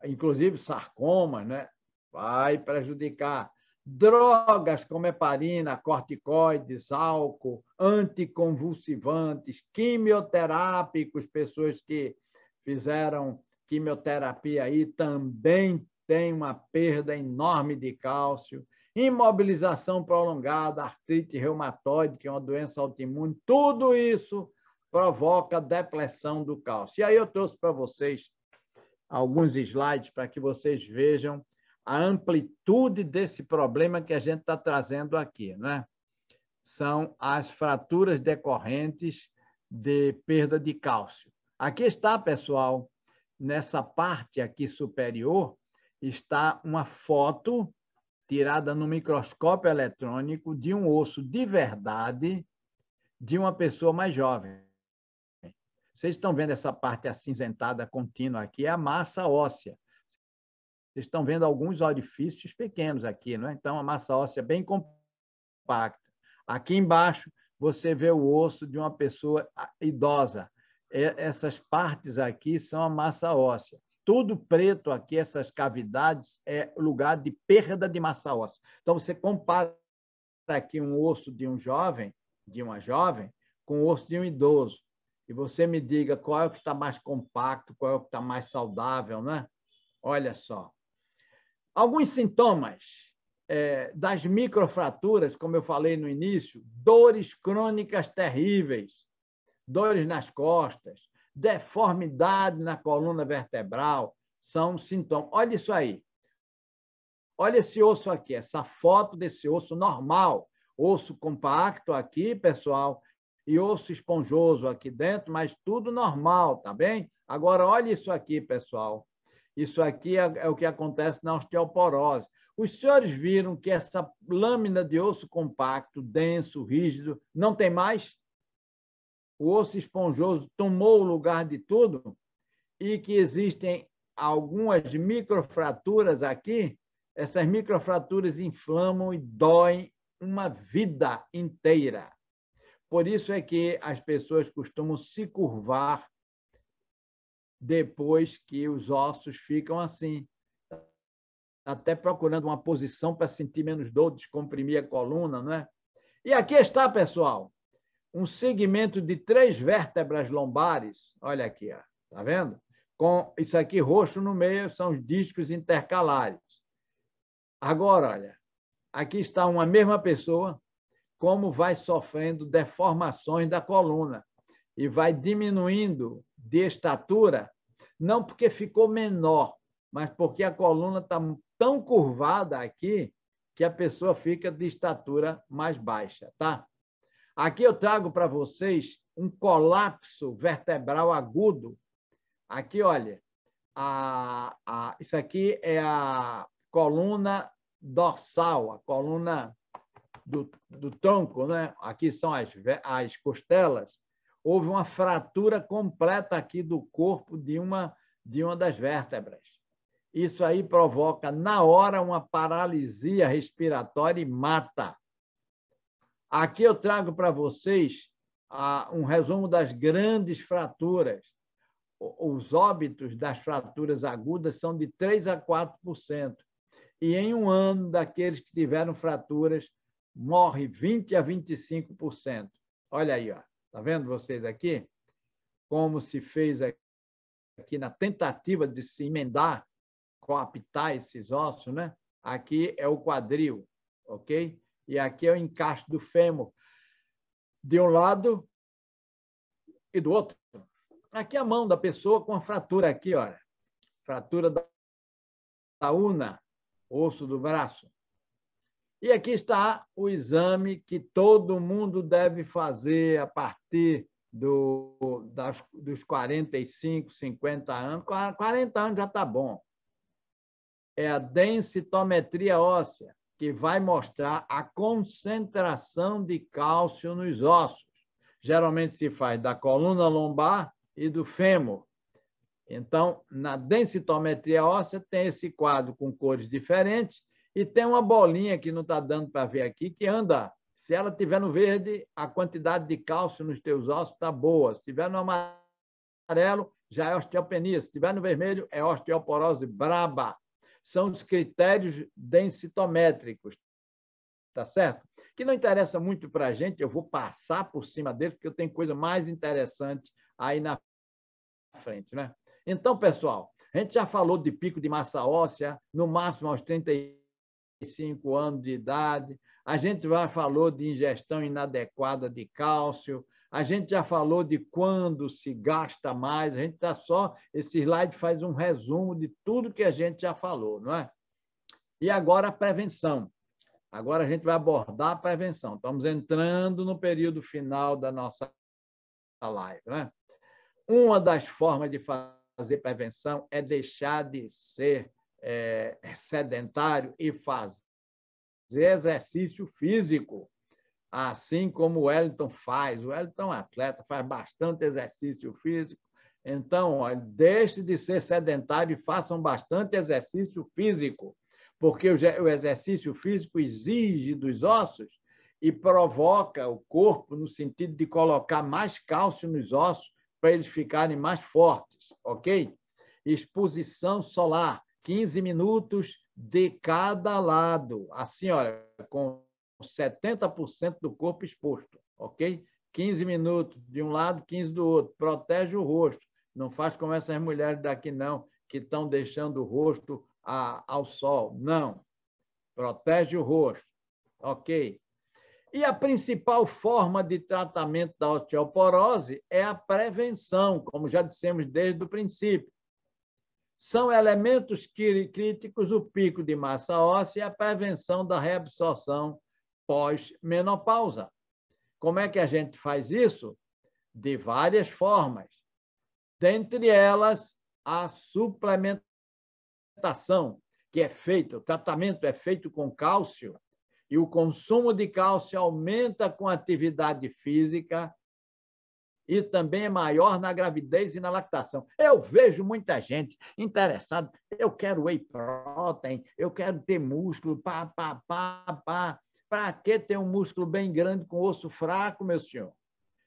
inclusive sarcomas, né? vai prejudicar. Drogas como heparina, corticoides, álcool, anticonvulsivantes, quimioterápicos, pessoas que fizeram quimioterapia aí também tem uma perda enorme de cálcio. Imobilização prolongada, artrite reumatoide, que é uma doença autoimune, tudo isso provoca depressão do cálcio. E aí eu trouxe para vocês alguns slides para que vocês vejam a amplitude desse problema que a gente está trazendo aqui, né? São as fraturas decorrentes de perda de cálcio. Aqui está, pessoal, nessa parte aqui superior, está uma foto tirada no microscópio eletrônico de um osso de verdade de uma pessoa mais jovem. Vocês estão vendo essa parte acinzentada contínua aqui, é a massa óssea. Vocês estão vendo alguns orifícios pequenos aqui, não é? Então, a massa óssea bem compacta. Aqui embaixo, você vê o osso de uma pessoa idosa. Essas partes aqui são a massa óssea. Tudo preto aqui, essas cavidades, é lugar de perda de massa óssea. Então, você compara aqui um osso de um jovem, de uma jovem, com o osso de um idoso. E você me diga qual é o que está mais compacto, qual é o que está mais saudável, né? Olha só. Alguns sintomas das microfraturas, como eu falei no início, dores crônicas terríveis, dores nas costas, deformidade na coluna vertebral, são sintomas. Olha isso aí. Olha esse osso aqui, essa foto desse osso normal, osso compacto aqui, pessoal, e osso esponjoso aqui dentro, mas tudo normal, tá bem? Agora, olha isso aqui, pessoal. Isso aqui é o que acontece na osteoporose. Os senhores viram que essa lâmina de osso compacto, denso, rígido, não tem mais? O osso esponjoso tomou o lugar de tudo e que existem algumas microfraturas aqui. Essas microfraturas inflamam e doem uma vida inteira. Por isso é que as pessoas costumam se curvar depois que os ossos ficam assim, até procurando uma posição para sentir menos dor, descomprimir a coluna, não é? E aqui está, pessoal, um segmento de 3 vértebras lombares, olha aqui, ó, tá vendo? Com isso aqui roxo no meio, são os discos intercalares. Agora, olha, aqui está uma mesma pessoa, como vai sofrendo deformações da coluna e vai diminuindo de estatura, não porque ficou menor, mas porque a coluna está tão curvada aqui que a pessoa fica de estatura mais baixa, tá? Aqui eu trago para vocês um colapso vertebral agudo. Aqui, olha, isso aqui é a coluna dorsal, a coluna do tronco, né? Aqui são as costelas. Houve uma fratura completa aqui do corpo de uma das vértebras. Isso aí provoca, na hora, uma paralisia respiratória e mata. Aqui eu trago para vocês um resumo das grandes fraturas. Os óbitos das fraturas agudas são de 3% a 4%. E em um ano, daqueles que tiveram fraturas, morre 20% a 25%. Olha aí, ó. Tá vendo vocês aqui? Como se fez aqui na tentativa de se emendar, coaptar esses ossos, né? Aqui é o quadril, ok? E aqui é o encaixe do fêmur, de um lado e do outro. Aqui é a mão da pessoa com a fratura aqui, olha. Fratura da una, osso do braço. E aqui está o exame que todo mundo deve fazer a partir dos 45, 50 anos. 40 anos já está bom. É a densitometria óssea, que vai mostrar a concentração de cálcio nos ossos. Geralmente se faz da coluna lombar e do fêmur. Então, na densitometria óssea, tem esse quadro com cores diferentes e tem uma bolinha que não está dando para ver aqui, que anda. Se ela estiver no verde, a quantidade de cálcio nos teus ossos está boa. Se estiver no amarelo, já é osteopenia. Se estiver no vermelho, é osteoporose braba. são os critérios densitométricos, tá certo? Que não interessa muito para a gente, eu vou passar por cima deles, porque eu tenho coisa mais interessante aí na frente, né? Então, pessoal, a gente já falou de pico de massa óssea, no máximo aos 35 anos de idade, a gente já falou de ingestão inadequada de cálcio, a gente já falou de quando se gasta mais, a gente está só, esse slide faz um resumo de tudo que a gente já falou, não é? E agora a prevenção. Agora a gente vai abordar a prevenção. Estamos entrando no período final da nossa live, né? Uma das formas de fazer prevenção é deixar de ser sedentário e fazer exercício físico, assim como o Wellington faz. O Wellington é um atleta, faz bastante exercício físico. Então, deixe de ser sedentário e façam bastante exercício físico, porque o exercício físico exige dos ossos e provoca o corpo no sentido de colocar mais cálcio nos ossos para eles ficarem mais fortes, ok? Exposição solar, 15 minutos de cada lado, assim, olha, com 70% do corpo exposto, ok? 15 minutos de um lado, 15 do outro. Protege o rosto. Não faz como essas mulheres daqui, não, que estão deixando o rosto ao sol. Não. Protege o rosto. Ok? E a principal forma de tratamento da osteoporose é a prevenção, como já dissemos desde o princípio. São elementos críticos o pico de massa óssea e a prevenção da reabsorção pós-menopausa. Como é que a gente faz isso? De várias formas. Dentre elas, a suplementação, que é feita, o tratamento é feito com cálcio, e o consumo de cálcio aumenta com a atividade física e também é maior na gravidez e na lactação. Eu vejo muita gente interessada, eu quero whey protein, eu quero ter músculo, Para que ter um músculo bem grande com osso fraco, meu senhor?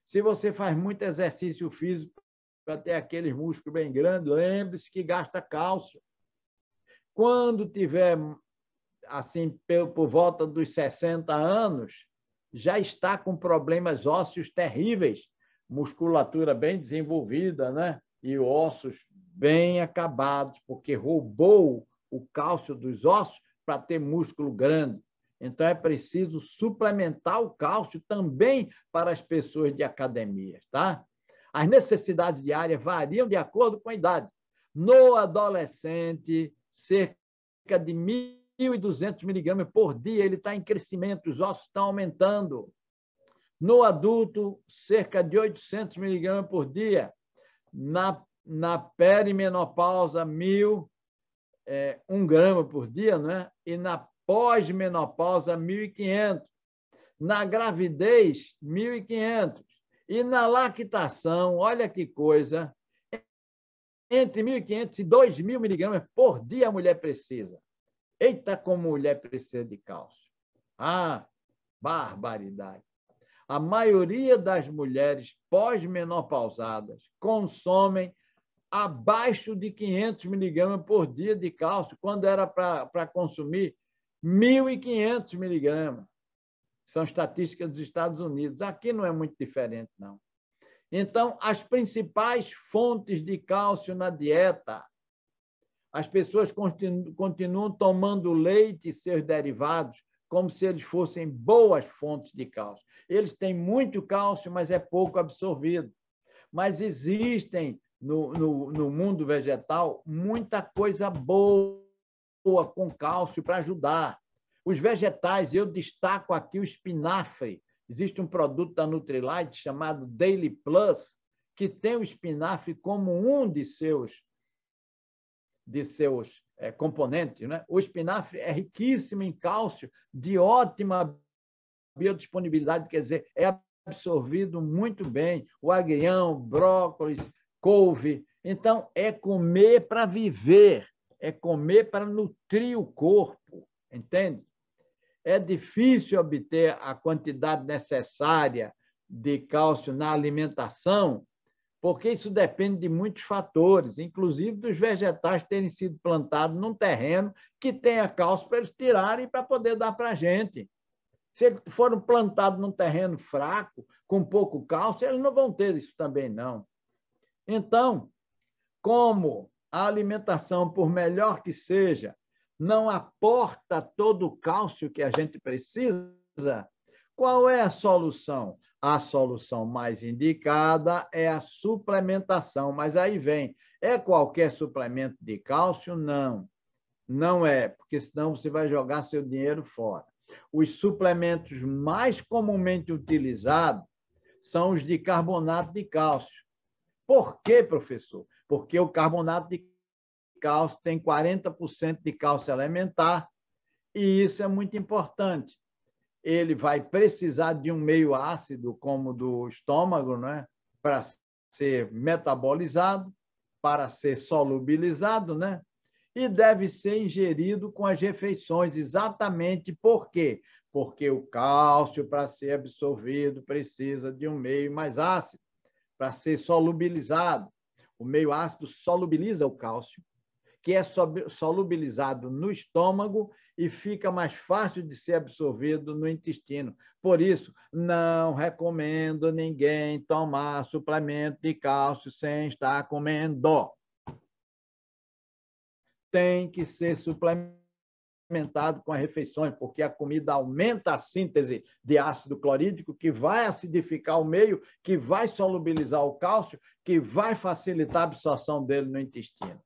Se você faz muito exercício físico para ter aqueles músculos bem grandes, lembre-se que gasta cálcio. Quando tiver, assim, por volta dos 60 anos, já está com problemas ósseos terríveis, musculatura bem desenvolvida, né? E ossos bem acabados, porque roubou o cálcio dos ossos para ter músculo grande. Então, é preciso suplementar o cálcio também para as pessoas de academias, tá? As necessidades diárias variam de acordo com a idade. No adolescente, cerca de 1.200 miligramas por dia, ele está em crescimento, os ossos estão aumentando. No adulto, cerca de 800 miligramas por dia. Na perimenopausa, 1 grama por dia, né? E na pós-menopausa, 1.500. Na gravidez, 1.500. E na lactação, olha que coisa, entre 1.500 e 2.000 miligramas por dia a mulher precisa. Eita, como mulher precisa de cálcio. Ah, barbaridade. A maioria das mulheres pós-menopausadas consomem abaixo de 500 miligramas por dia de cálcio, quando era para consumir 1.500 miligramas. São estatísticas dos Estados Unidos. Aqui não é muito diferente, não. Então, as principais fontes de cálcio na dieta. As pessoas continuam tomando leite e seus derivados como se eles fossem boas fontes de cálcio. Eles têm muito cálcio, mas é pouco absorvido. Mas existem no mundo vegetal muita coisa boa com cálcio para ajudar. Os vegetais, eu destaco aqui o espinafre. Existe um produto da Nutrilite chamado Daily Plus, que tem o espinafre como um de seus componentes, né? O espinafre é riquíssimo em cálcio, de ótima biodisponibilidade, quer dizer, é absorvido muito bem. O agrião, brócolis, couve. Então, é comer para viver, é comer para nutrir o corpo, entende? É difícil obter a quantidade necessária de cálcio na alimentação, porque isso depende de muitos fatores, inclusive dos vegetais terem sido plantados num terreno que tenha cálcio para eles tirarem para poder dar para a gente. Se eles foram plantados num terreno fraco, com pouco cálcio, eles não vão ter isso também, não. Então, como a alimentação, por melhor que seja, não aporta todo o cálcio que a gente precisa, qual é a solução? A solução mais indicada é a suplementação, mas aí vem, é qualquer suplemento de cálcio? Não, não é, porque senão você vai jogar seu dinheiro fora. Os suplementos mais comumente utilizados são os de carbonato de cálcio. Por quê, professor? Porque o carbonato de cálcio tem 40% de cálcio elementar, e isso é muito importante. Ele vai precisar de um meio ácido, como do estômago, né? Para ser metabolizado, para ser solubilizado, né? E deve ser ingerido com as refeições, exatamente por quê? Porque o cálcio, para ser absorvido, precisa de um meio mais ácido, para ser solubilizado. O meio ácido solubiliza o cálcio, que é solubilizado no estômago e fica mais fácil de ser absorvido no intestino. Por isso, não recomendo ninguém tomar suplemento de cálcio sem estar comendo. Tem que ser suplementado com as refeições, porque a comida aumenta a síntese de ácido clorídrico, que vai acidificar o meio, que vai solubilizar o cálcio, que vai facilitar a absorção dele no intestino.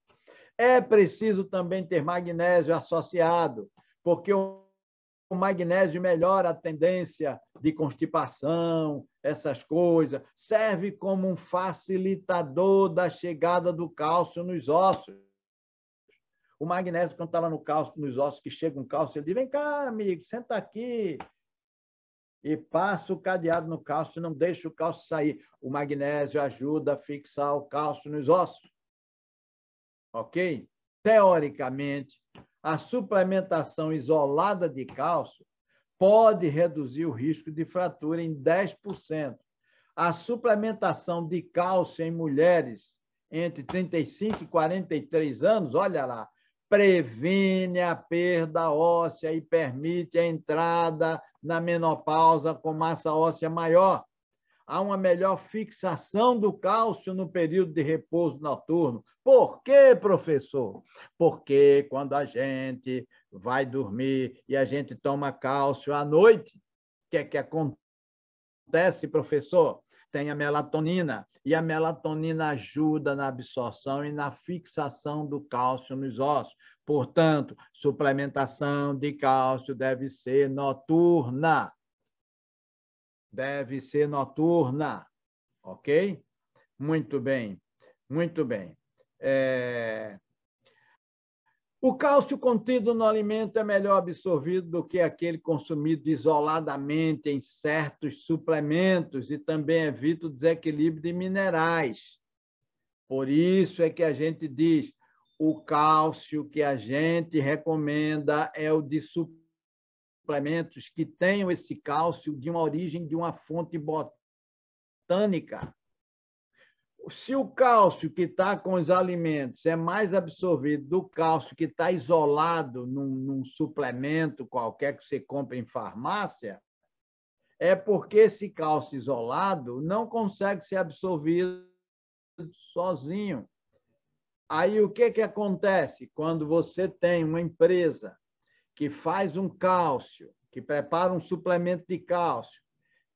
É preciso também ter magnésio associado, porque o magnésio melhora a tendência de constipação, essas coisas, serve como um facilitador da chegada do cálcio nos ossos. O magnésio, quando está lá no cálcio, nos ossos, que chega um cálcio, ele diz, vem cá, amigo, senta aqui, e passa o cadeado no cálcio, não deixa o cálcio sair. O magnésio ajuda a fixar o cálcio nos ossos. Ok? Teoricamente, a suplementação isolada de cálcio pode reduzir o risco de fratura em 10%. A suplementação de cálcio em mulheres entre 35 e 43 anos, olha lá, previne a perda óssea e permite a entrada na menopausa com massa óssea maior. Há uma melhor fixação do cálcio no período de repouso noturno. Por quê, professor? Porque quando a gente vai dormir e a gente toma cálcio à noite, o que é que acontece, professor? Tem a melatonina, e a melatonina ajuda na absorção e na fixação do cálcio nos ossos. Portanto, suplementação de cálcio deve ser noturna. Deve ser noturna, ok? Muito bem, muito bem. O cálcio contido no alimento é melhor absorvido do que aquele consumido isoladamente em certos suplementos e também evita o desequilíbrio de minerais. Por isso é que a gente diz, o cálcio que a gente recomenda é o de suplementos que tenham esse cálcio de uma origem de uma fonte botânica. Se o cálcio que está com os alimentos é mais absorvido do cálcio que está isolado num suplemento qualquer que você compra em farmácia, é porque esse cálcio isolado não consegue ser absorvido sozinho. Aí o que acontece? Quando você tem uma empresa que faz um cálcio, que prepara um suplemento de cálcio,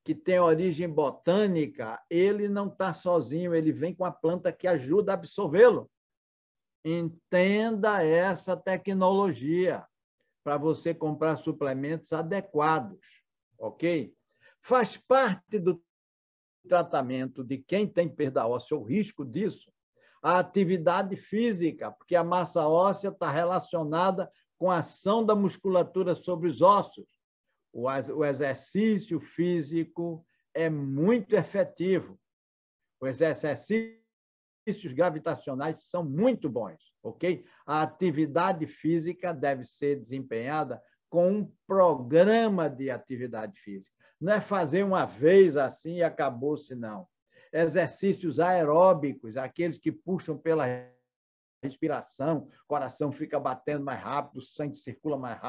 que tem origem botânica, ele não está sozinho, ele vem com a planta que ajuda a absorvê-lo. Entenda essa tecnologia para você comprar suplementos adequados, ok? Faz parte do tratamento de quem tem perda óssea, o risco disso, a atividade física, porque a massa óssea está relacionada com a ação da musculatura sobre os ossos. O exercício físico é muito efetivo. Os exercícios gravitacionais são muito bons, ok? A atividade física deve ser desempenhada com um programa de atividade física. Não é fazer uma vez assim e acabou-se, não. exercícios aeróbicos, aqueles que puxam pela respiração, o coração fica batendo mais rápido, o sangue circula mais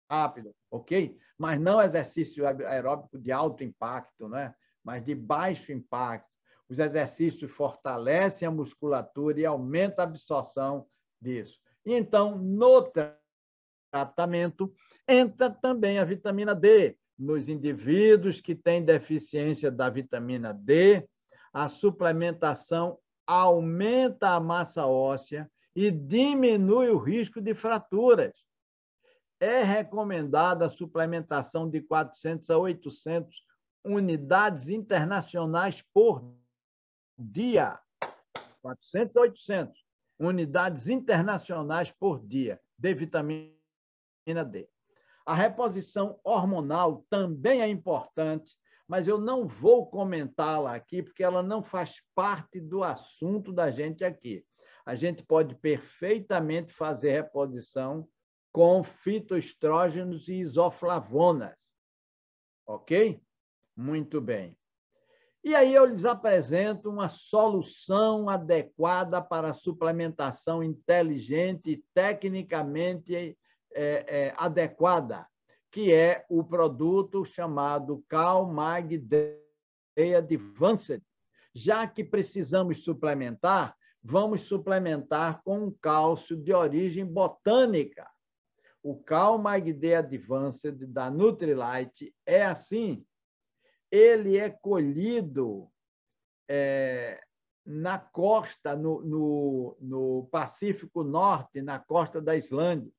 rápido, ok? Mas não exercício aeróbico de alto impacto, né? Mas de baixo impacto. Os exercícios fortalecem a musculatura e aumentam a absorção disso. E então, no tratamento, entra também a vitamina D. Nos indivíduos que têm deficiência da vitamina D, a suplementação aumenta a massa óssea e diminui o risco de fraturas. É recomendada a suplementação de 400 a 800 unidades internacionais por dia. 400 a 800 unidades internacionais por dia de vitamina D. A reposição hormonal também é importante, mas eu não vou comentá-la aqui, porque ela não faz parte do assunto da gente aqui. A gente pode perfeitamente fazer reposição com fitoestrógenos e isoflavonas. Ok? Muito bem. E aí eu lhes apresento uma solução adequada para a suplementação inteligente e tecnicamente adequada, que é o produto chamado Cal-Mag D Advanced. Já que precisamos suplementar, vamos suplementar com um cálcio de origem botânica. O Cal-Mag D Advanced da Nutrilite é assim. Ele é colhido na costa, no Pacífico Norte, na costa da Islândia.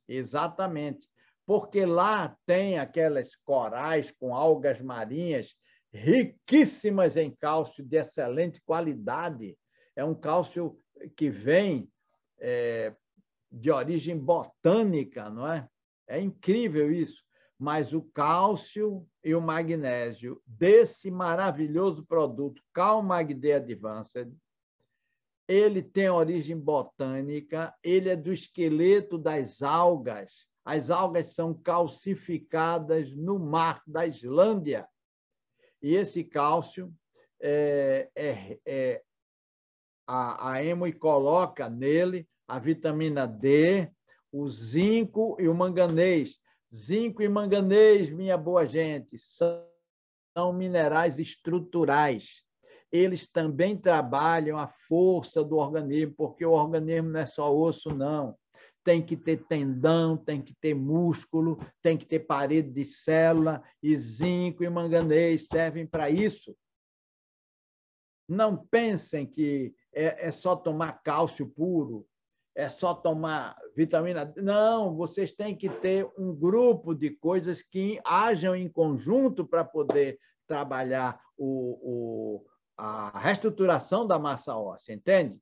Exatamente. Porque lá tem aquelas corais com algas marinhas riquíssimas em cálcio de excelente qualidade. É um cálcio que vem de origem botânica, não é? É incrível isso. Mas o cálcio e o magnésio desse maravilhoso produto, Cal-Mag D Advanced, ele tem origem botânica, ele é do esqueleto das algas. As algas são calcificadas no mar da Islândia. E esse cálcio, a Emoi coloca nele a vitamina D, o zinco e o manganês. Zinco e manganês, minha boa gente, são minerais estruturais. Eles também trabalham a força do organismo, porque o organismo não é só osso, não. Tem que ter tendão, tem que ter músculo, tem que ter parede de célula, e zinco e manganês servem para isso. Não pensem que é só tomar cálcio puro, é só tomar vitamina D. Não, vocês têm que ter um grupo de coisas que hajam em conjunto para poder trabalhar a reestruturação da massa óssea, entende?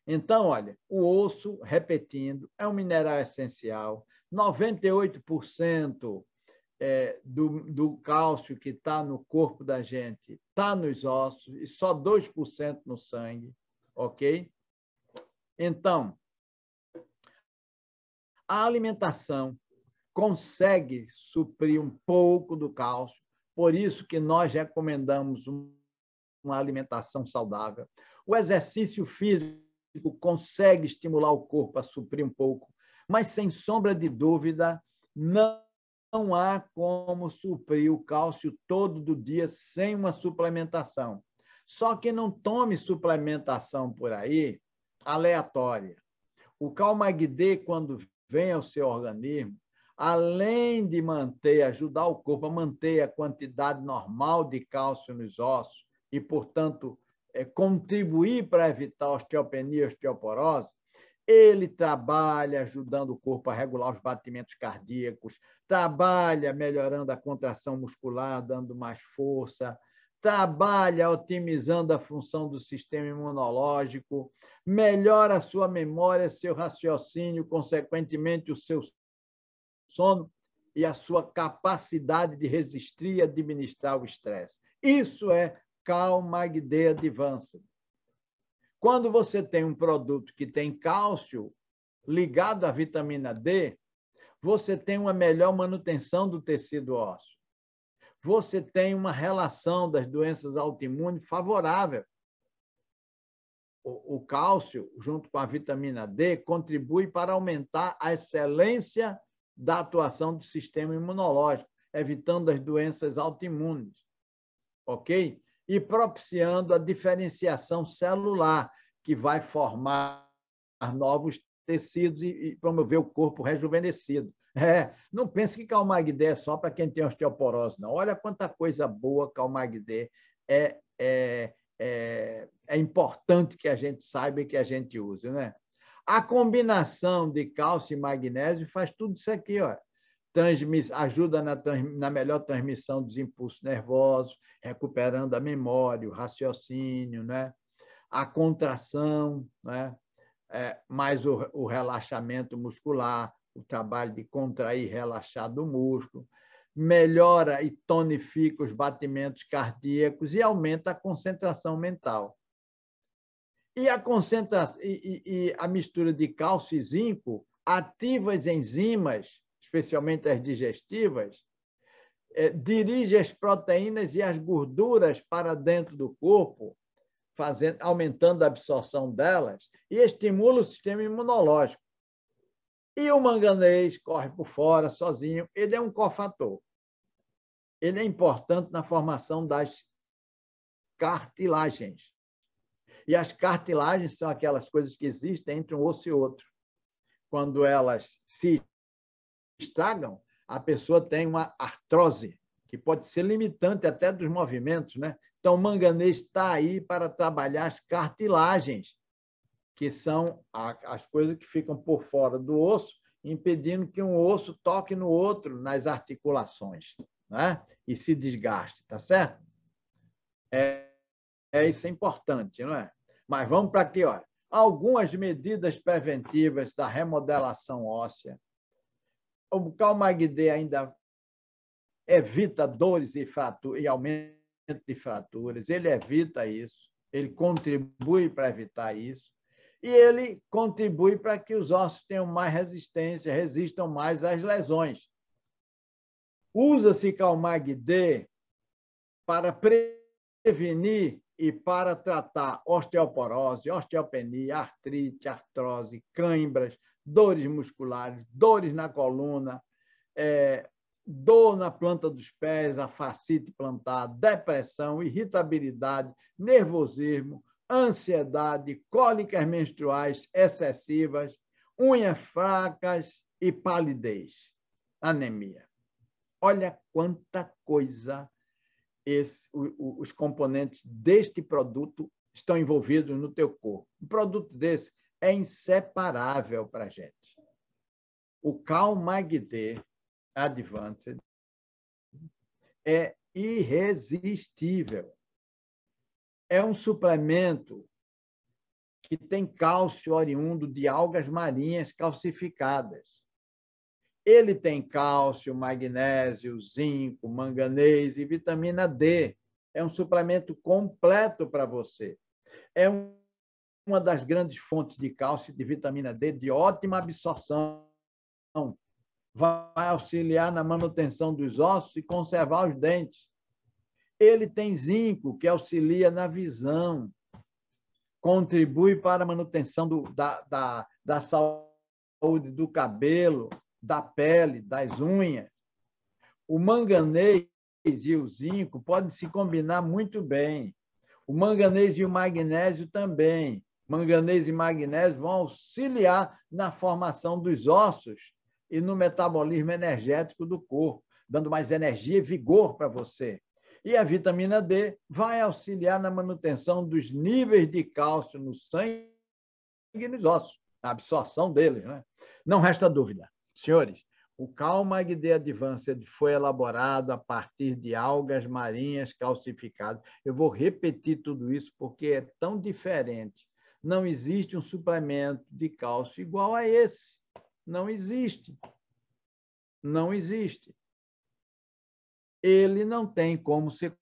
Então, olha, o osso, repetindo, é um mineral essencial. 98% do cálcio que está no corpo da gente está nos ossos e só 2% no sangue, ok? Então, a alimentação consegue suprir um pouco do cálcio, por isso que nós recomendamos uma alimentação saudável. O exercício físico consegue estimular o corpo a suprir um pouco, mas, sem sombra de dúvida, não há como suprir o cálcio todo do dia sem uma suplementação. Só que não tome suplementação por aí aleatória. O Cal-Mag D, quando vem ao seu organismo, além de ajudar o corpo a manter a quantidade normal de cálcio nos ossos e, portanto, contribuir para evitar osteopenia e osteoporose, ele trabalha ajudando o corpo a regular os batimentos cardíacos, trabalha melhorando a contração muscular, dando mais força, trabalha otimizando a função do sistema imunológico, melhora a sua memória, seu raciocínio, consequentemente o seu sono e a sua capacidade de resistir e administrar o estresse. Isso é Cal-Mag D Advanced. Quando você tem um produto que tem cálcio ligado à vitamina D, você tem uma melhor manutenção do tecido ósseo. você tem uma relação das doenças autoimunes favorável. O cálcio, junto com a vitamina D, contribui para aumentar a excelência da atuação do sistema imunológico, evitando as doenças autoimunes, ok? E propiciando a diferenciação celular, que vai formar novos tecidos e promover o corpo rejuvenescido. Não pense que Calmag-D é só para quem tem osteoporose, não. Olha quanta coisa boa Calmag-D é importante que a gente saiba e que a gente use, né? A combinação de cálcio e magnésio faz tudo isso aqui, ó. Ajuda na melhor transmissão dos impulsos nervosos, recuperando a memória, o raciocínio, né? A contração, né? Mais o relaxamento muscular, o trabalho de contrair e relaxar do músculo, melhora e tonifica os batimentos cardíacos e aumenta a concentração mental. E a mistura de cálcio e zinco ativa as enzimas, especialmente as digestivas, dirige as proteínas e as gorduras para dentro do corpo, aumentando a absorção delas, e estimula o sistema imunológico. E o manganês corre por fora, sozinho, ele é um cofator. Ele é importante na formação das cartilagens. E as cartilagens são aquelas coisas que existem entre um osso e outro. Quando elas se estragam, a pessoa tem uma artrose, que pode ser limitante até dos movimentos, né? Então, o manganês está aí para trabalhar as cartilagens, que são as coisas que ficam por fora do osso, impedindo que um osso toque no outro, nas articulações, né? E se desgaste, tá certo? Isso é importante, não é? Mas vamos para aqui, olha. Algumas medidas preventivas da remodelação óssea. O Calmag-D ainda evita dores e aumento de fraturas, ele evita isso, ele contribui para evitar isso, e ele contribui para que os ossos tenham mais resistência, resistam mais às lesões. Usa-se Calmag-D para prevenir e para tratar osteoporose, osteopenia, artrite, artrose, cãibras, dores musculares, dores na coluna, dor na planta dos pés, a fascite plantar, depressão, irritabilidade, nervosismo, ansiedade, cólicas menstruais excessivas, unhas fracas e palidez, anemia. Olha quanta coisa os componentes deste produto estão envolvidos no teu corpo. Um produto desse é inseparável para a gente. O Calmag-D Advanced é irresistível. É um suplemento que tem cálcio oriundo de algas marinhas calcificadas. Ele tem cálcio, magnésio, zinco, manganês e vitamina D. É um suplemento completo para você. É uma das grandes fontes de cálcio e de vitamina D de ótima absorção. Vai auxiliar na manutenção dos ossos e conservar os dentes. Ele tem zinco, que auxilia na visão, contribui para a manutenção da saúde do cabelo, da pele, das unhas. O manganês e o zinco podem se combinar muito bem. O manganês e o magnésio também. Manganês e magnésio vão auxiliar na formação dos ossos e no metabolismo energético do corpo, dando mais energia e vigor para você. E a vitamina D vai auxiliar na manutenção dos níveis de cálcio no sangue e nos ossos, a absorção deles, né? Não resta dúvida. Senhores, o Calmag-D Advanced foi elaborado a partir de algas marinhas calcificadas. Eu vou repetir tudo isso porque é tão diferente. Não existe um suplemento de cálcio igual a esse. Não existe. Não existe. Ele não tem como ser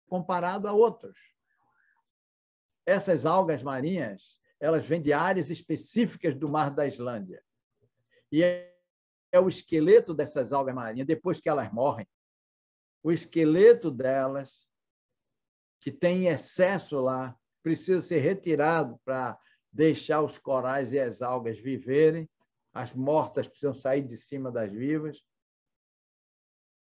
comparado a outros. Essas algas marinhas, elas vêm de áreas específicas do Mar da Islândia. E é o esqueleto dessas algas marinhas, depois que elas morrem, o esqueleto delas, que tem excesso lá, precisa ser retirado para deixar os corais e as algas viverem, as mortas precisam sair de cima das vivas.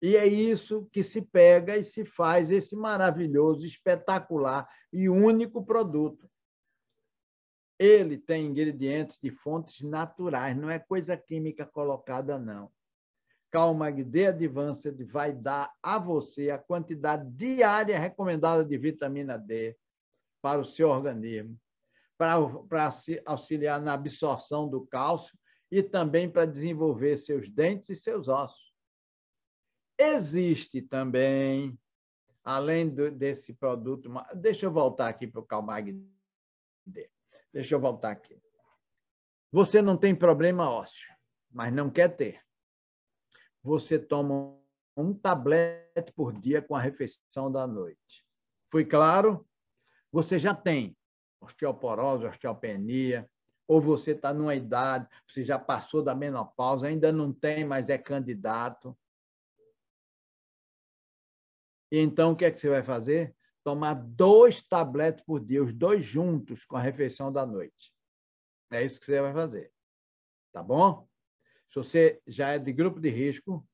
E é isso que se pega e se faz esse maravilhoso, espetacular e único produto. Ele tem ingredientes de fontes naturais, não é coisa química colocada, não. Calmag D Advanced vai dar a você a quantidade diária recomendada de vitamina D para o seu organismo, para auxiliar na absorção do cálcio e também para desenvolver seus dentes e seus ossos. Existe também, além desse produto... Deixa eu voltar aqui para o Calmag D. Deixa eu voltar aqui. Você não tem problema ósseo, mas não quer ter. Você toma um tablete por dia com a refeição da noite. Fui claro? Você já tem osteoporose, osteopenia, ou você está numa idade, você já passou da menopausa, ainda não tem, mas é candidato. E então, o que é que você vai fazer? Tomar 2 tabletes por dia, os 2 juntos com a refeição da noite. É isso que você vai fazer. Tá bom? Se você já é de grupo de risco,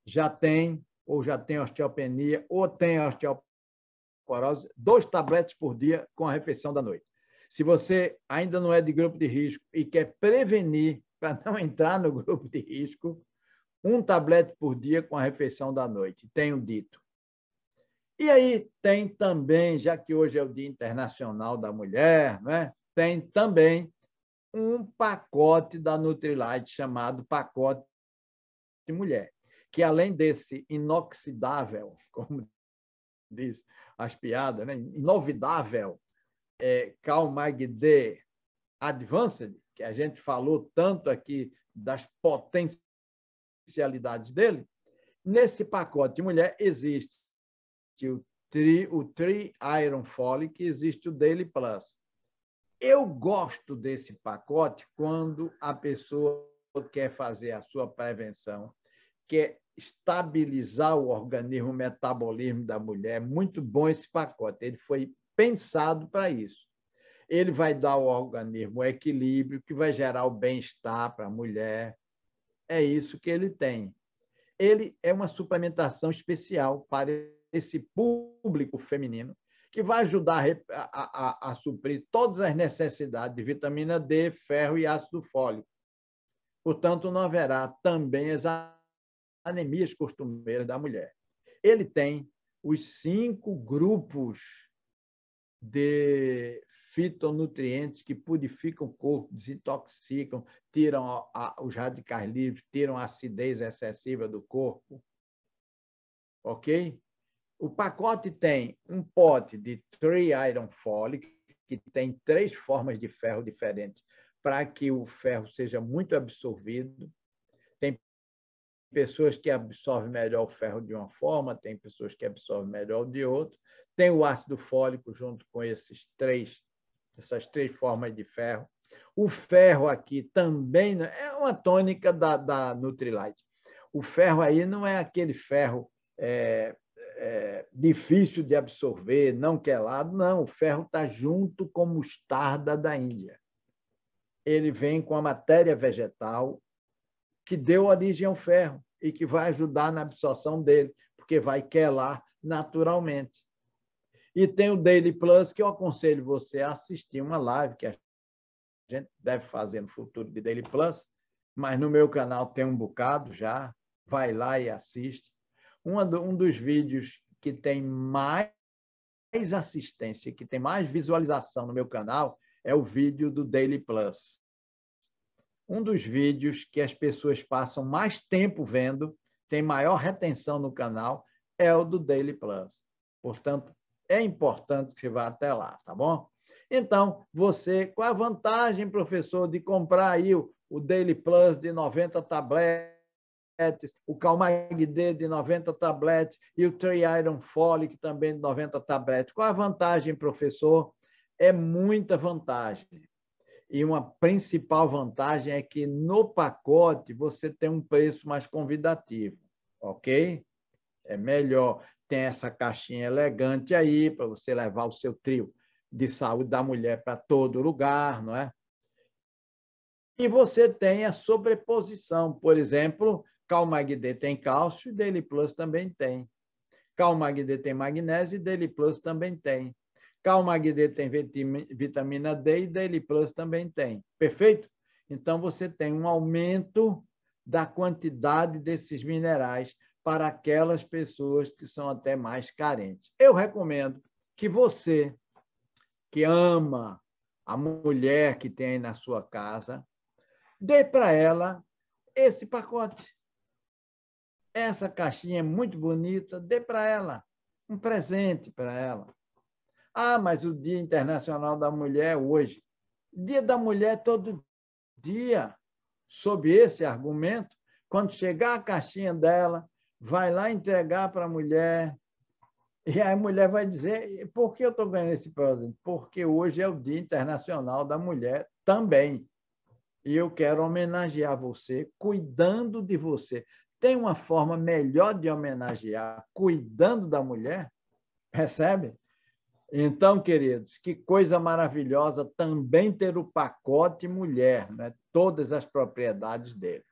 já tem osteopenia, ou tem osteoporose, 2 tabletes por dia com a refeição da noite. Se você ainda não é de grupo de risco e quer prevenir para não entrar no grupo de risco, 1 tablete por dia com a refeição da noite. Tenho dito. E aí tem também, já que hoje é o Dia Internacional da Mulher, né? Tem também um pacote da Nutrilite chamado pacote de mulher, que além desse inoxidável, como diz as piadas, né? Inovidável, Calmag D Advanced, que a gente falou tanto aqui das potencialidades dele, nesse pacote de mulher existe o Tri Iron Folic, existe o Daily Plus. Eu gosto desse pacote quando a pessoa quer fazer a sua prevenção, quer estabilizar o organismo, o metabolismo da mulher. É muito bom esse pacote, ele foi pensado para isso. Ele vai dar ao organismo o equilíbrio, que vai gerar o bem-estar para a mulher. É isso que ele tem. Ele é uma suplementação especial para esse público feminino, que vai ajudar a suprir todas as necessidades de vitamina D, ferro e ácido fólico. Portanto, não haverá também as anemias costumeiras da mulher. Ele tem os 5 grupos de fitonutrientes que purificam o corpo, desintoxicam, tiram os radicais livres, tiram a acidez excessiva do corpo. Ok? O pacote tem um pote de Tri Iron Folic, que tem 3 formas de ferro diferentes, para que o ferro seja muito absorvido. Tem pessoas que absorvem melhor o ferro de uma forma, tem pessoas que absorvem melhor de outra. Tem o ácido fólico junto com essas 3 formas de ferro. O ferro aqui também é uma tônica da Nutrilite. O ferro aí não é aquele ferro difícil de absorver, não quelado, não. O ferro está junto com mostarda da Índia. Ele vem com a matéria vegetal que deu origem ao ferro e que vai ajudar na absorção dele, porque vai quelar naturalmente. E tem o Daily Plus, que eu aconselho você a assistir uma live que a gente deve fazer no futuro de Daily Plus, mas no meu canal tem um bocado já, vai lá e assiste. Um dos vídeos que tem mais assistência, que tem mais visualização no meu canal, é o vídeo do Daily Plus. Um dos vídeos que as pessoas passam mais tempo vendo, tem maior retenção no canal, é o do Daily Plus. Portanto, é importante que você vá até lá, tá bom? Então, qual a vantagem, professor, de comprar aí o Daily Plus de 90 tabletes, o Calmag D de 90 tabletes e o Tri Iron Folic também de 90 tabletes? Qual a vantagem, professor? É muita vantagem. E uma principal vantagem é que no pacote você tem um preço mais convidativo, ok? é melhor. Tem essa caixinha elegante aí para você levar o seu trio de saúde da mulher para todo lugar, não é? E você tem a sobreposição, por exemplo, Calmag-D tem cálcio e Daily Plus também tem. Calmag-D tem magnésio e Daily Plus também tem. Calmag-D tem vitamina D e Daily Plus também tem. Perfeito? Então, você tem um aumento da quantidade desses minerais para aquelas pessoas que são até mais carentes. Eu recomendo que você, que ama a mulher que tem aí na sua casa, dê para ela esse pacote. Essa caixinha é muito bonita, dê para ela um presente para ela. Ah, mas o Dia Internacional da Mulher hoje. Dia da Mulher todo dia. Sob esse argumento, quando chegar a caixinha dela, vai lá entregar para a mulher, e a mulher vai dizer, por que eu estou ganhando esse presente? Porque hoje é o Dia Internacional da Mulher também. E eu quero homenagear você, cuidando de você. Tem uma forma melhor de homenagear cuidando da mulher? Percebe? Então, queridos, que coisa maravilhosa também ter o pacote mulher, né? Todas as propriedades dele.